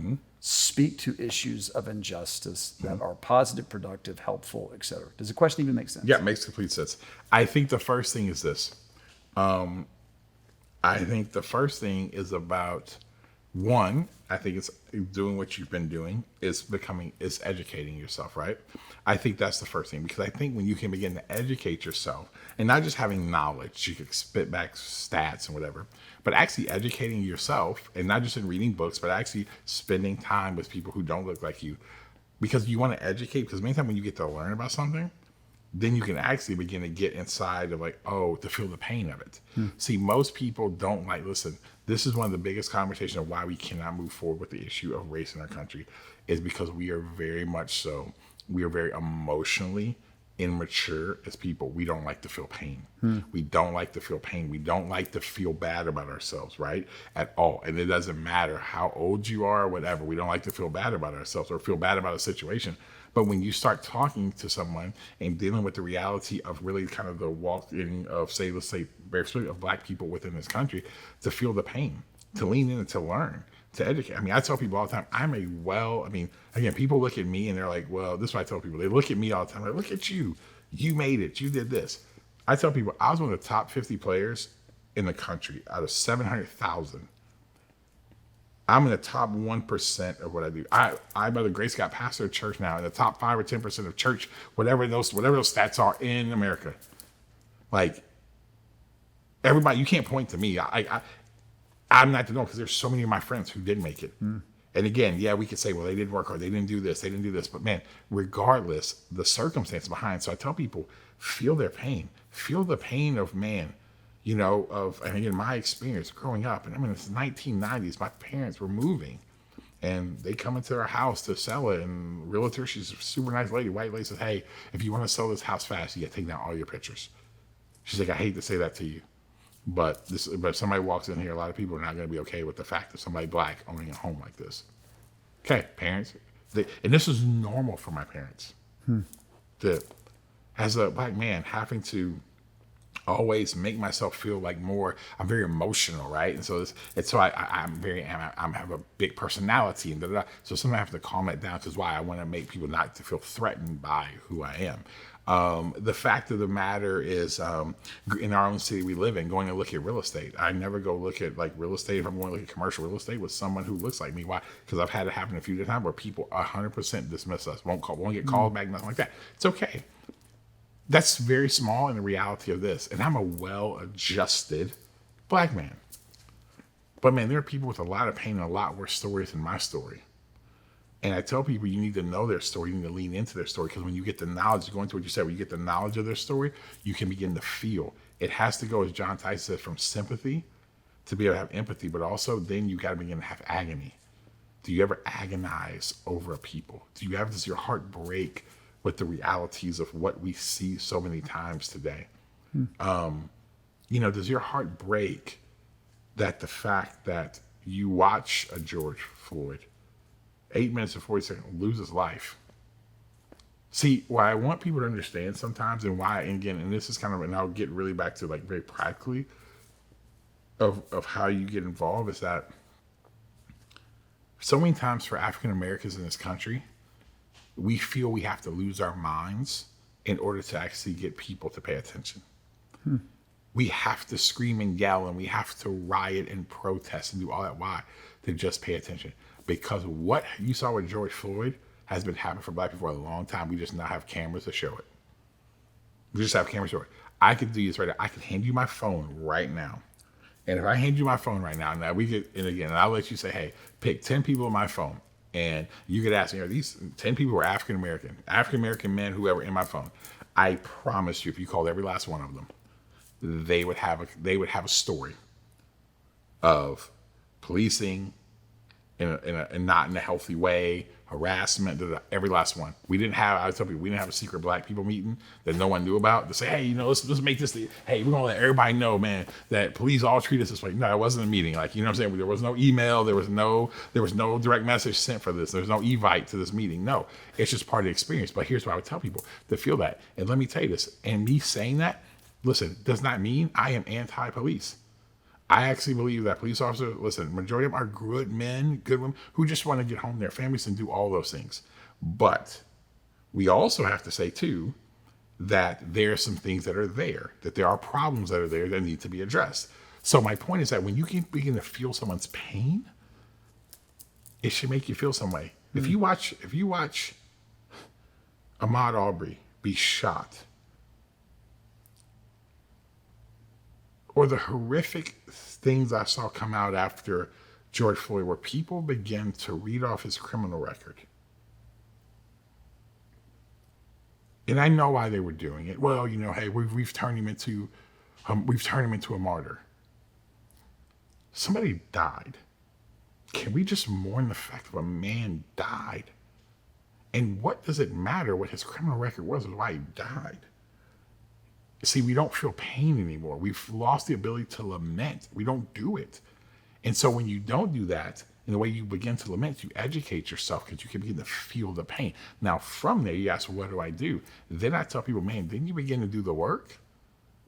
speak to issues of injustice that are positive, productive, helpful, et cetera? Does the question even make sense? Yeah, it makes complete sense. I think the first thing is this. I think the first thing is about, one, I think it's doing what you've been doing, is educating yourself, right? I think that's the first thing, because I think when you can begin to educate yourself, and not just having knowledge, you can spit back stats and whatever, but actually educating yourself, and not just in reading books, but actually spending time with people who don't look like you, because you want to educate, because many times when you get to learn about something, then you can actually begin to get inside of to feel the pain of it. See, most people don't listen, this is one of the biggest conversations of why we cannot move forward with the issue of race in our country, is because we are very emotionally immature as people. We don't like to feel pain. We don't like to feel pain. We don't like to feel bad about ourselves, right? At all. And it doesn't matter how old you are or whatever. We don't like to feel bad about ourselves or feel bad about a situation. But when you start talking to someone and dealing with the reality of really kind of the walking of, say, let's say, of Black people within this country, to feel the pain, to lean in and to learn, to educate. I mean, I tell people all the time, again, people look at me and they're like, well, this is what I tell people. They look at me all the time. Like, look at you. You made it. You did this. I tell people, I was one of the top 50 players in the country out of 700,000. I'm in the top 1% of what I do. I by the grace, got pastor of church now in the top 5 or 10% of church, whatever those stats are in America. Like, everybody, you can't point to me. I'm not the norm because there's so many of my friends who did make it. And again, yeah, we could say, well, they didn't work hard. They didn't do this. They didn't do this. But man, regardless, the circumstance behind. So I tell people, feel their pain. Feel the pain of man, and again, my experience growing up. And I mean, it's the 1990s. My parents were moving. And they come into our house to sell it. And realtor, she's a super nice lady, white lady, says, hey, if you want to sell this house fast, you got to take down all your pictures. She's like, I hate to say that to you. But if somebody walks in here, a lot of people are not going to be okay with the fact of somebody Black owning a home like this. Okay, parents. And this is normal for my parents. As a Black man, having to always make myself feel like I'm very emotional, right? And so I have a big personality and so sometimes I have to calm that down, because why? I want to make people not to feel threatened by who I am. The fact of the matter is, in our own city we live in, going to look at real estate, I never go look at like real estate. If I'm going to look at commercial real estate with someone who looks like me, why? Because I've had it happen a few times where people 100% dismiss us, won't get called back, nothing like that. It's okay. That's very small in the reality of this. And I'm a well-adjusted Black man. But man, there are people with a lot of pain and a lot worse stories than my story. And I tell people, you need to know their story. You need to lean into their story, because when you get the knowledge, going to what you said, when you get the knowledge of their story, you can begin to feel. It has to go, as John Tyson said, from sympathy to be able to have empathy, but also then you got to begin to have agony. Do you ever agonize over a people? Does your heart break with the realities of what we see so many times today? Does your heart break that the fact that you watch a George Floyd, 8 minutes and 40 seconds, lose his life? See, what I want people to understand sometimes, and why, and again, and this is and I'll get really back to like very practically of how you get involved, is that so many times for African Americans in this country, we feel we have to lose our minds in order to actually get people to pay attention. We have to scream and yell, and we have to riot and protest and do all that. Why? To just pay attention. Because what you saw with George Floyd has been happening for Black people for a long time. We just now have cameras to show it. We just have cameras to show it. I could do this right now. I could hand you my phone right now. And if I hand you my phone right now, and I'll let you say, hey, pick 10 people on my phone. And you could ask me, are these 10 people were African American men, whoever, in my phone? I promise you, if you called every last one of them, they would have a story of policing and not in a healthy way, harassment, every last one. I tell people, we didn't have a secret Black people meeting that no one knew about to say, hey, let's make this, hey, we're gonna let everybody know, man, that police all treat us this way. No, it wasn't a meeting. Like, you know what I'm saying? There was no email, there was no direct message sent for this. There's no evite to this meeting. No, it's just part of the experience. But here's what I would tell people to feel that. And let me tell you this, and me saying that, listen, does not mean I am anti-police. I actually believe that police officers, majority of them are good men, good women, who just want to get home to their families and do all those things. But we also have to say, too, that there are some things that are there, that there are problems that are there that need to be addressed. So my point is that when you can begin to feel someone's pain, it should make you feel some way. If you watch Ahmaud Arbery be shot, or the horrific things I saw come out after George Floyd, where people began to read off his criminal record. And I know why they were doing it. Well, hey, we've turned him into a martyr. Somebody died. Can we just mourn the fact that a man died? And what does it matter what his criminal record was or why he died? See, we don't feel pain anymore. We've lost the ability to lament. We don't do it. And so when you don't do that, and the way you begin to lament, you educate yourself because you can begin to feel the pain. Now, from there, you ask, what do I do? Then I tell people, man, then you begin to do the work,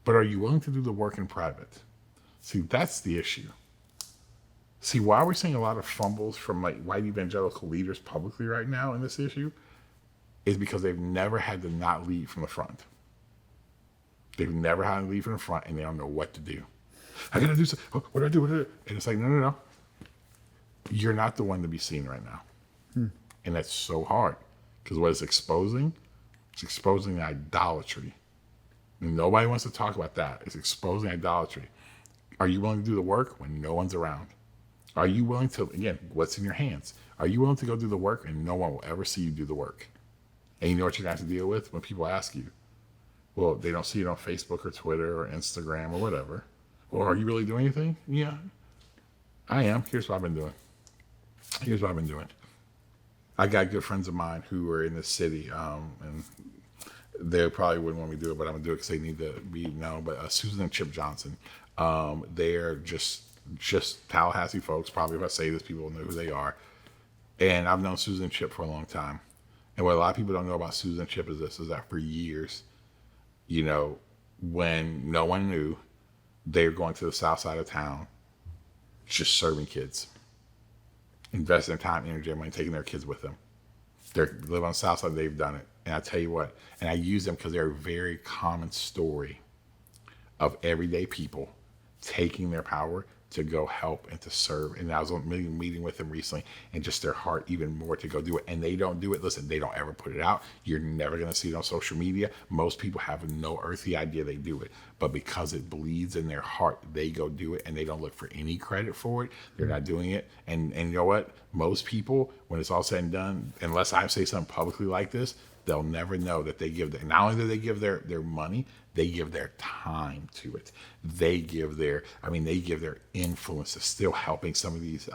but are you willing to do the work in private? See, that's the issue. See, why we're seeing a lot of fumbles from like white evangelical leaders publicly right now in this issue is because they've never had to not lead from the front. They've never had to lead from the front, and they don't know what to do. I got to do something. Oh, what do I do? What do I do? And it's like, no. You're not the one to be seen right now. And that's so hard because what it's exposing the idolatry. And nobody wants to talk about that. It's exposing idolatry. Are you willing to do the work when no one's around? Are you willing to, again, what's in your hands? Are you willing to go do the work and no one will ever see you do the work? And you know what you're going to have to deal with when people ask you? Well, they don't see it on Facebook or Twitter or Instagram or whatever. Well, are you really doing anything? Yeah, I am. Here's what I've been doing. I got good friends of mine who are in the city, and they probably wouldn't want me to do it, but I'm going to do it because they need to be known. But Susan and Chip Johnson, they're just Tallahassee folks. Probably if I say this, people will know who they are. And I've known Susan and Chip for a long time. And what a lot of people don't know about Susan and Chip is that for years, when no one knew, they were going to the south side of town, just serving kids, investing their time, energy, and money, taking their kids with them. They live on the south side, they've done it. And I tell you what, and I use them because they're a very common story of everyday people taking their power to go help and to serve. And I was on a meeting with them recently, and just their heart even more to go do it. And they don't do it. Listen, they don't ever put it out. You're never going to see it on social media. Most people have no earthly idea they do it. But because it bleeds in their heart, they go do it, and they don't look for any credit for it. They're not doing it. And you know what? Most people, when it's all said and done, unless I say something publicly like this, they'll never know that they give not only do they give their money, they give their time to it. They give their influence to still helping some of these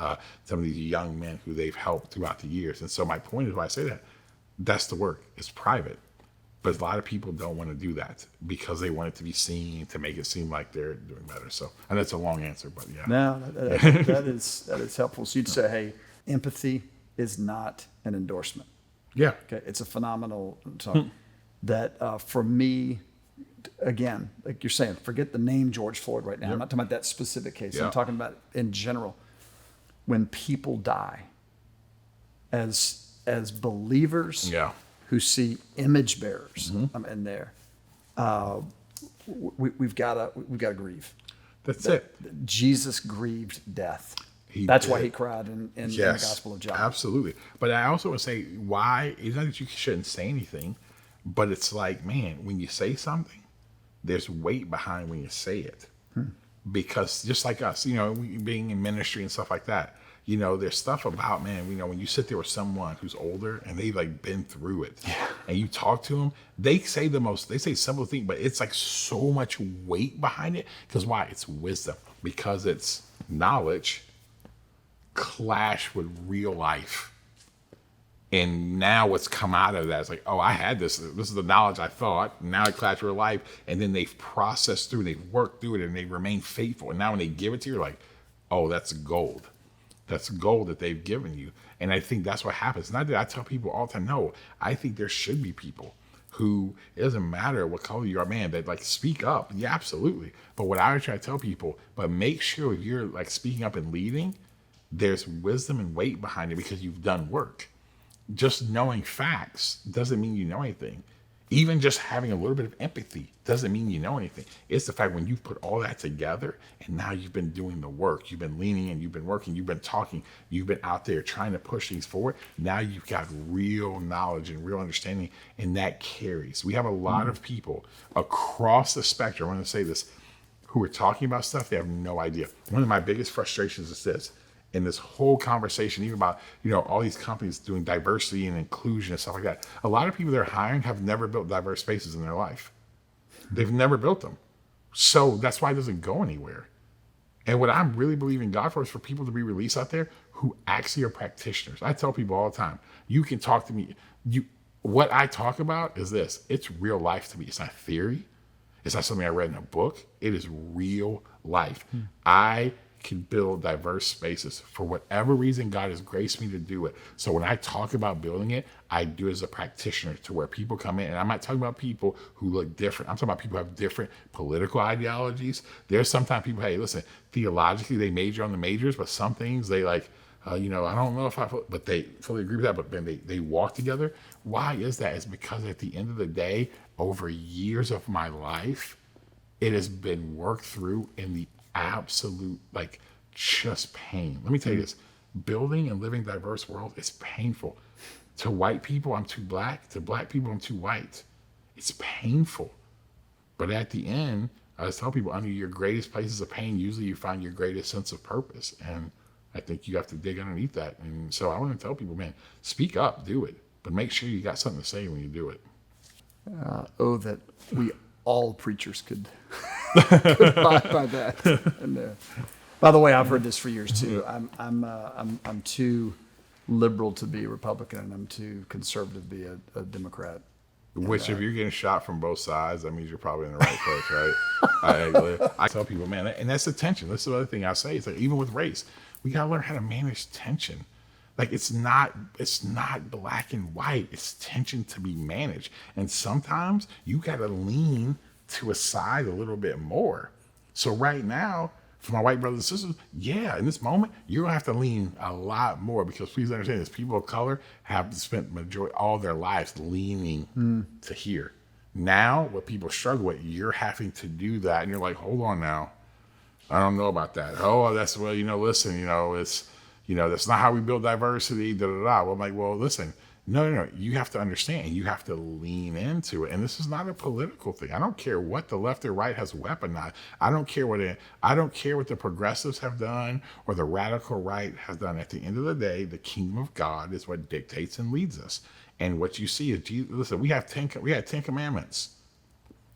young men who they've helped throughout the years. And so my point is, why I say that's the work. It's private. But a lot of people don't want to do that because they want it to be seen, to make it seem like they're doing better. So, and that's a long answer, but yeah. No, that is helpful. So you'd say, hey, empathy is not an endorsement. Yeah. Okay, it's a phenomenal talk that for me, again, like you're saying, forget the name George Floyd right now. Yep. I'm not talking about that specific case. I'm talking about in general. When people die, as believers who see image bearers in there, we've got to grieve. That's it. Jesus grieved death. That's why he cried in the Gospel of John. Absolutely. But I also would say, why, it's not that you shouldn't say anything, but it's like, man, when you say something, there's weight behind when you say it. Because just like us, being in ministry and stuff like that, there's stuff about, man, when you sit there with someone who's older and they've like been through it and you talk to them, they say simple things, but it's like so much weight behind it. Because why? It's wisdom. Because it's knowledge clash with real life. And now what's come out of that is like, oh, I had this is the knowledge I thought, now it clashed with real life. And then they've processed through, they've worked through it, and they remain faithful. And now when they give it to you, you're like, oh, that's gold. That's gold that they've given you. And I think that's what happens. Not that I tell people all the time, no, I think there should be people who, it doesn't matter what color you are, man, that like speak up. Yeah, absolutely. But what I try to tell people, but make sure if you're like speaking up and leading, there's wisdom and weight behind it because you've done work. Just knowing facts doesn't mean you know anything. Even just having a little bit of empathy doesn't mean you know anything. It's the fact when you put all that together and now you've been doing the work, you've been leaning in, you've been working, you've been talking, you've been out there trying to push things forward. Now you've got real knowledge and real understanding, and that carries. We have a lot of people across the spectrum, I'm going to say this, who are talking about stuff they have no idea. One of my biggest frustrations is this. In this whole conversation, even about, all these companies doing diversity and inclusion and stuff like that. A lot of people they're hiring have never built diverse spaces in their life. They've never built them. So that's why it doesn't go anywhere. And what I'm really believing God for is for people to be released out there who actually are practitioners. I tell people all the time, you can talk to me. What I talk about is this. It's real life to me. It's not theory. It's not something I read in a book. It is real life. I can build diverse spaces for whatever reason God has graced me to do it. So when I talk about building it, I do it as a practitioner to where people come in, and I'm not talking about people who look different. I'm talking about people who have different political ideologies. There's sometimes people, hey, listen, theologically they major on the majors, but some things they like, I don't know if but they fully agree with that, but then they walk together. Why is that? It's because at the end of the day, over years of my life, it has been worked through in the absolute, just pain. Let me tell you this, building and living diverse world is painful. To white people, I'm too black. To black people, I'm too white. It's painful. But at the end, I just tell people, under your greatest places of pain, usually you find your greatest sense of purpose. And I think you have to dig underneath that. And so I want to tell people, man, speak up, do it. But make sure you got something to say when you do it. That we all preachers could abide by that. And, by the way, I've heard this for years too. I'm too liberal to be a Republican, and I'm too conservative to be a Democrat. Which, if you're getting shot from both sides, that means you're probably in the right place, right? I tell people, man, and that's the tension. That's the other thing I say. It's like, even with race, we gotta learn how to manage tension. Like, it's not black and white. It's tension to be managed. And sometimes you gotta lean to a side a little bit more. So right now, for my white brothers and sisters, in this moment, you're gonna have to lean a lot more, because please understand this, people of color have spent all their lives leaning to here. Now, what people struggle with, you're having to do that, and you're like, hold on now, I don't know about that. Oh, that's, well, listen, it's, that's not how we build diversity, Well, I'm like, well, listen, no, you have to understand, you have to lean into it. And this is not a political thing. I don't care what the left or right has weaponized. I don't care what the progressives have done or the radical right has done. At the end of the day, the kingdom of God is what dictates and leads us. And what you see is, Jesus, listen, we had 10 commandments.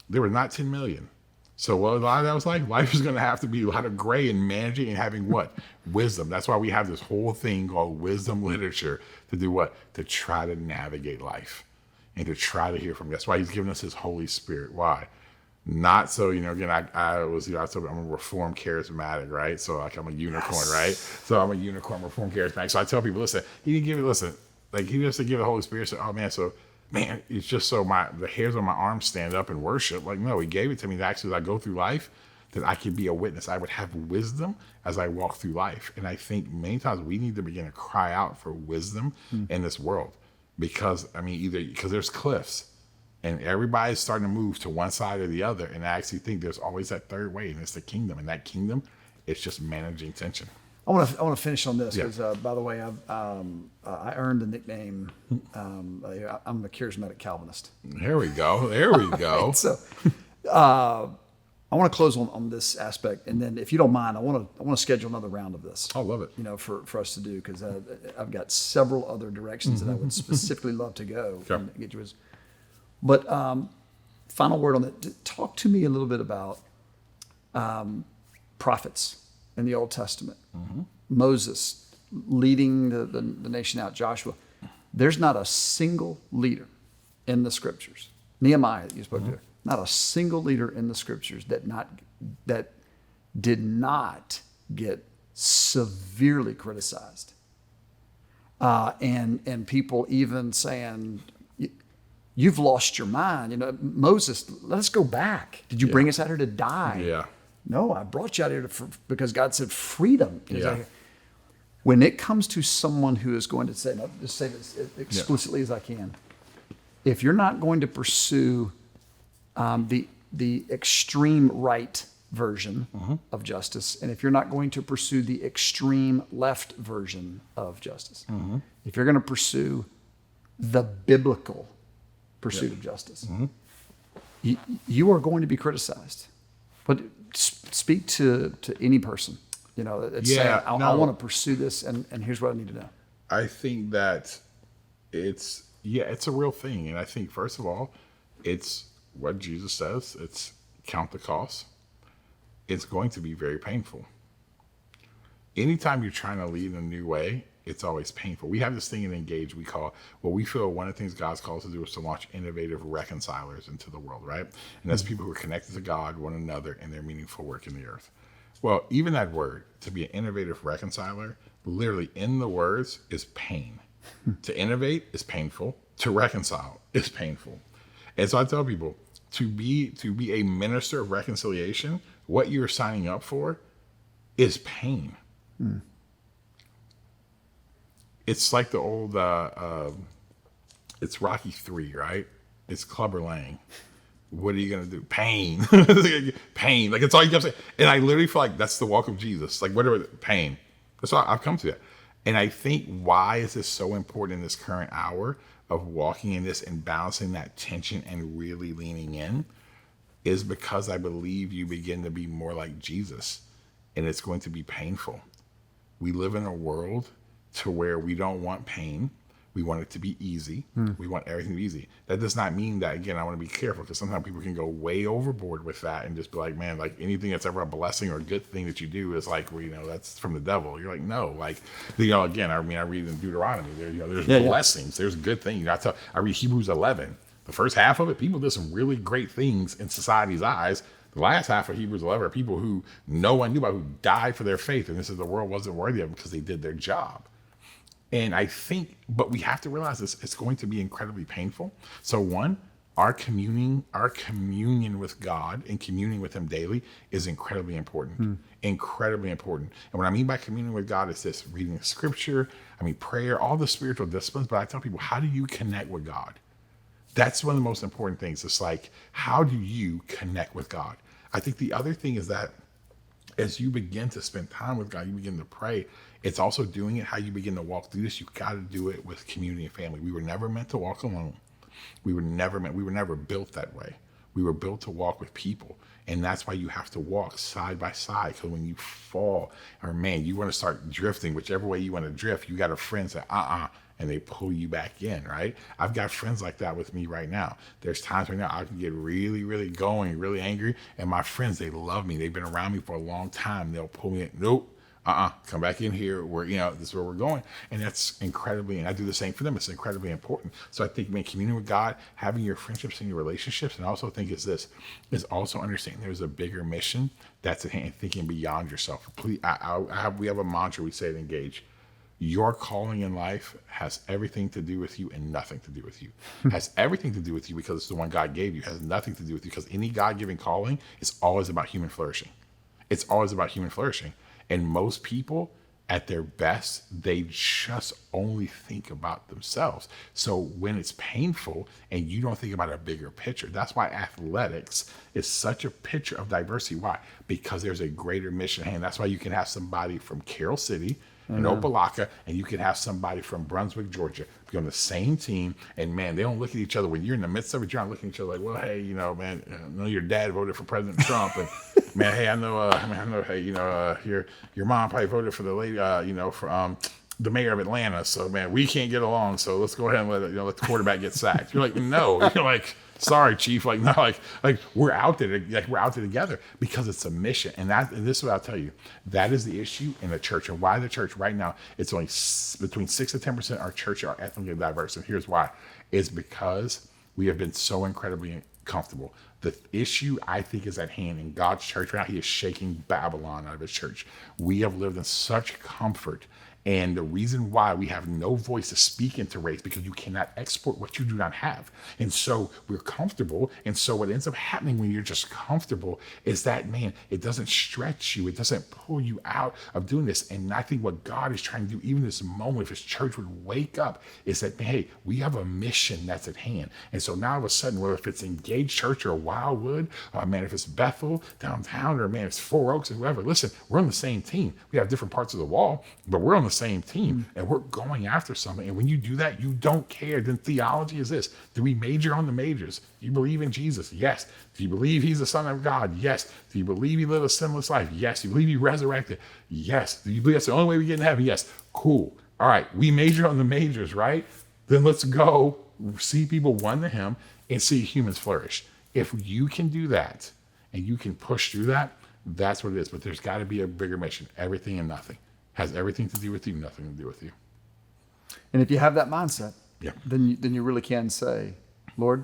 There were not 10 million. So what a lot of that was like, life is going to have to be a lot of gray and managing and having what? Wisdom. That's why we have this whole thing called wisdom literature, to do what? To try to navigate life and to try to hear from God. That's why he's given us his Holy Spirit. Why? Not so, again, I was, I'm a reformed charismatic, right? So I'm a unicorn, right? So I'm a unicorn, reformed charismatic. So I tell people, listen, he didn't give it, he just give the Holy Spirit. So, man, it's just so the hairs on my arms stand up in worship. No, he gave it to me that actually, as I go through life, that I could be a witness. I would have wisdom as I walk through life. And I think many times we need to begin to cry out for wisdom in this world, because, because there's cliffs and everybody's starting to move to one side or the other. And I actually think there's always that third way, and it's the kingdom. And that kingdom, it's just managing tension. I want to finish on this because, by the way, I earned the nickname. I'm a charismatic Calvinist. There we go. So, I want to close on this aspect, and then, if you don't mind, I want to schedule another round of this. I love it. For us to do, because I've got several other directions that I would specifically love to go and get you. But final word on that. Talk to me a little bit about prophets in the Old Testament. Moses leading the nation out, Joshua. There's not a single leader in the scriptures. Nehemiah, that you spoke to, not a single leader in the scriptures that did not get severely criticized. And people even saying, you've lost your mind. Moses, let us go back. Did you bring us out here to die? Yeah. No, I brought you out here because God said freedom. When it comes to someone who is going to say, I'll just say this explicitly as I can, if you're not going to pursue the extreme right version of justice, and if you're not going to pursue the extreme left version of justice, if you're going to pursue the biblical pursuit of justice, you are going to be criticized. But speak to any person, that's saying, I want to pursue this, and here's what I need to know. I think that it's a real thing. And I think, first of all, it's what Jesus says. It's count the cost. It's going to be very painful. anytime you're trying to lead in a new way, it's always painful. We have this thing in Engage we call, well, we feel one of the things God's called us to do is to launch innovative reconcilers into the world, right? And that's people who are connected to God, one another, and their meaningful work in the earth. Well, even that word, to be an innovative reconciler, literally in the words is pain. To innovate is painful. To reconcile is painful. And so I tell people, to be a minister of reconciliation, what you're signing up for is pain. It's like the old, it's Rocky 3, right? It's Clubber Lang. What are you going to do? Pain. Pain. Like, it's all you kept saying. And I literally feel like that's the walk of Jesus. Like, whatever, pain. That's why I've come to that. And I think why is this so important in this current hour of walking in this and balancing that tension and really leaning in is because I believe you begin to be more like Jesus, and it's going to be painful. We live in a world to where we don't want pain. We want it to be easy. We want everything to be easy. That does not mean that, again, I want to be careful because sometimes people can go way overboard with that and just be like, man, like anything that's ever a blessing or a good thing that you do is like, well, you know, that's from the devil. You're like, no, like, you know, again, I read in Deuteronomy, there, you know, there's blessings, there's good things. I read Hebrews 11. The first half of it, people did some really great things in society's eyes. The last half of Hebrews 11 are people who no one knew about, who died for their faith. And this is the world wasn't worthy of them because they did their job. And I think, but we have to realize this, it's going to be incredibly painful. So one, our communion with God and communing with him daily is incredibly important, incredibly important. And what I mean by communing with God is this: reading scripture, prayer, all the spiritual disciplines. But I tell people, how do you connect with God? That's one of the most important things. It's like, how do you connect with God? I think the other thing is that as you begin to spend time with God, you begin to pray. It's also doing it how you begin to walk through this. You got to do it with community and family. We were never meant to walk alone. We were never built that way. We were built to walk with people. And that's why you have to walk side by side. Because when you fall, or man, you want to start drifting, whichever way you want to drift, you got a friend say, and they pull you back in, right? I've got friends like that with me right now. There's times right now I can get really, really going, really angry. And my friends, they love me. They've been around me for a long time. They'll pull me in. Nope. Come back in here. This is where we're going. And that's incredibly, and I do the same for them. It's incredibly important. So I think, man, communing with God, having your friendships and your relationships, and I also think is also understanding there's a bigger mission that's at hand, thinking beyond yourself. Please, we have a mantra we say at Engage. Your calling in life has everything to do with you and nothing to do with you. Has everything to do with you because it's the one God gave you. Has nothing to do with you because any God-given calling is always about human flourishing. It's always about human flourishing. And most people at their best, they just only think about themselves. So when it's painful and you don't think about a bigger picture, that's why athletics is such a picture of diversity. Why? Because there's a greater mission at hand. That's why you can have somebody from Carroll City and Opelika, and you can have somebody from Brunswick, Georgia, be on the same team, and man, they don't look at each other when you're in the midst of it. You're not looking at each other like, well, hey, man, I know your dad voted for President Trump, and man, hey, I know, hey, your mom probably voted for the lady, for the mayor of Atlanta. So man, we can't get along. So let's go ahead and let the quarterback get sacked. You're like, no, you're like, sorry, chief. Like, no, like we're out there, together because it's a mission. And this is what I'll tell you. That is the issue in the church, and why the church right now, it's only between 6 to 10% of our church are ethnically diverse. And here's why: it's because we have been so incredibly comfortable. The issue, I think, is at hand in God's church right now. He is shaking Babylon out of his church. We have lived in such comfort. And the reason why we have no voice to speak into race, because you cannot export what you do not have. And so we're comfortable. And so what ends up happening when you're just comfortable is that, man, it doesn't stretch you. It doesn't pull you out of doing this. And I think what God is trying to do, even this moment, if his church would wake up, is that, hey, we have a mission that's at hand. And so now all of a sudden, whether if it's Engaged Church or Wildwood, man, if it's Bethel downtown, or man, it's Four Oaks or whoever, listen, we're on the same team. We have different parts of the wall, but we're on the same team, and we're going after something. And when you do that, you don't care. Then theology is this: do we major on the majors? Do you believe in Jesus? Yes. Do you believe he's the Son of God? Yes. Do you believe he lived a sinless life? Yes. Do you believe he resurrected? Yes. Do you believe that's the only way we get in heaven? Yes. Cool. All right, we major on the majors, right? Then let's go see people won to him and see humans flourish. If you can do that and you can push through that, that's what it is. But there's got to be a bigger mission. Everything and nothing. has everything to do with you, nothing to do with you. And if you have that mindset, Yeah. then you really can say, Lord,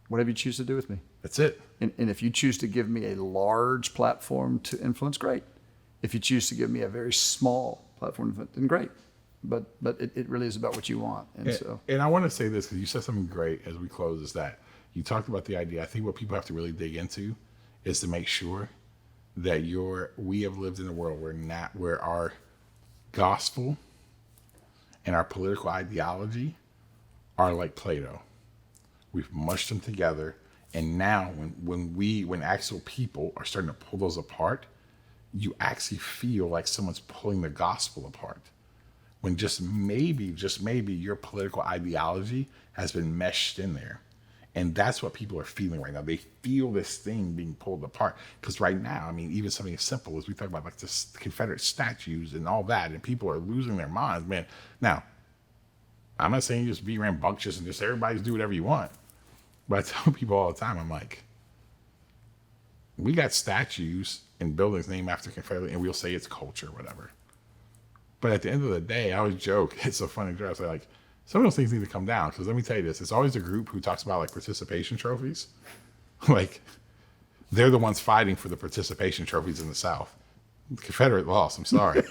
whatever you choose to do with me. That's it. And if you choose to give me a large platform to influence, great. If you choose to give me a very small platform, then great. But it really is about what you want. And I want to say this, because you said something great as we close, is that you talked about the idea. I think what people have to really dig into is to make sure that we have lived in a world where our gospel and our political ideology are like Play-Doh. We've mushed them together, and now when actual people are starting to pull those apart, you actually feel like someone's pulling the gospel apart. When just maybe your political ideology has been meshed in there. And that's what people are feeling right now. They feel this thing being pulled apart. Because right now, I mean, even something as simple as we talk about like the Confederate statues and all that, and people are losing their minds, man. Now, I'm not saying you just be rambunctious and just everybody's do whatever you want. But I tell people all the time, I'm like, we got statues and buildings named after Confederate, and we'll say it's culture, whatever. But at the end of the day, I always joke, it's a funny joke. I say, like, some of those things need to come down. Because let me tell you this, it's always a group who talks about like participation trophies. Like, they're the ones fighting for the participation trophies in the South. The Confederate lost, I'm sorry.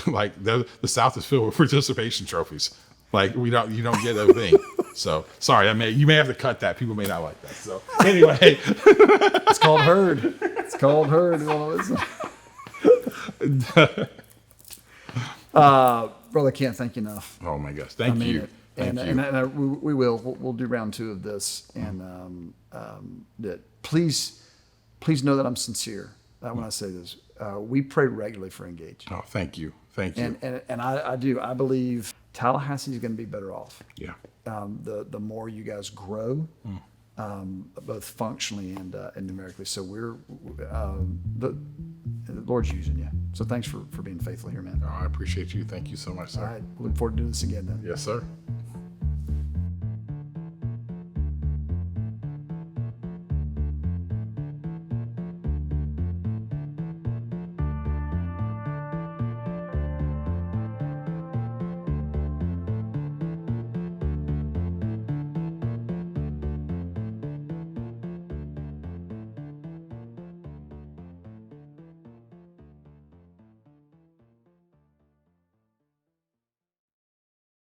Like, the South is filled with participation trophies. Like, you don't get a thing. So, sorry, you may have to cut that. People may not like that. So, anyway. It's called herd. It's called herd. Brother, can't thank you enough. Oh my gosh, thank you. And we'll do round 2 of this, and that please know that I'm sincere when I say this. We pray regularly for Engage. Oh, thank you. And I do. I believe Tallahassee is going to be better off. Yeah. The more you guys grow, both functionally and numerically. So the Lord's using you. So thanks for being faithful here, man. Oh, I appreciate you. Thank you so much, sir. All right. Look forward to doing this again then. Yes, sir.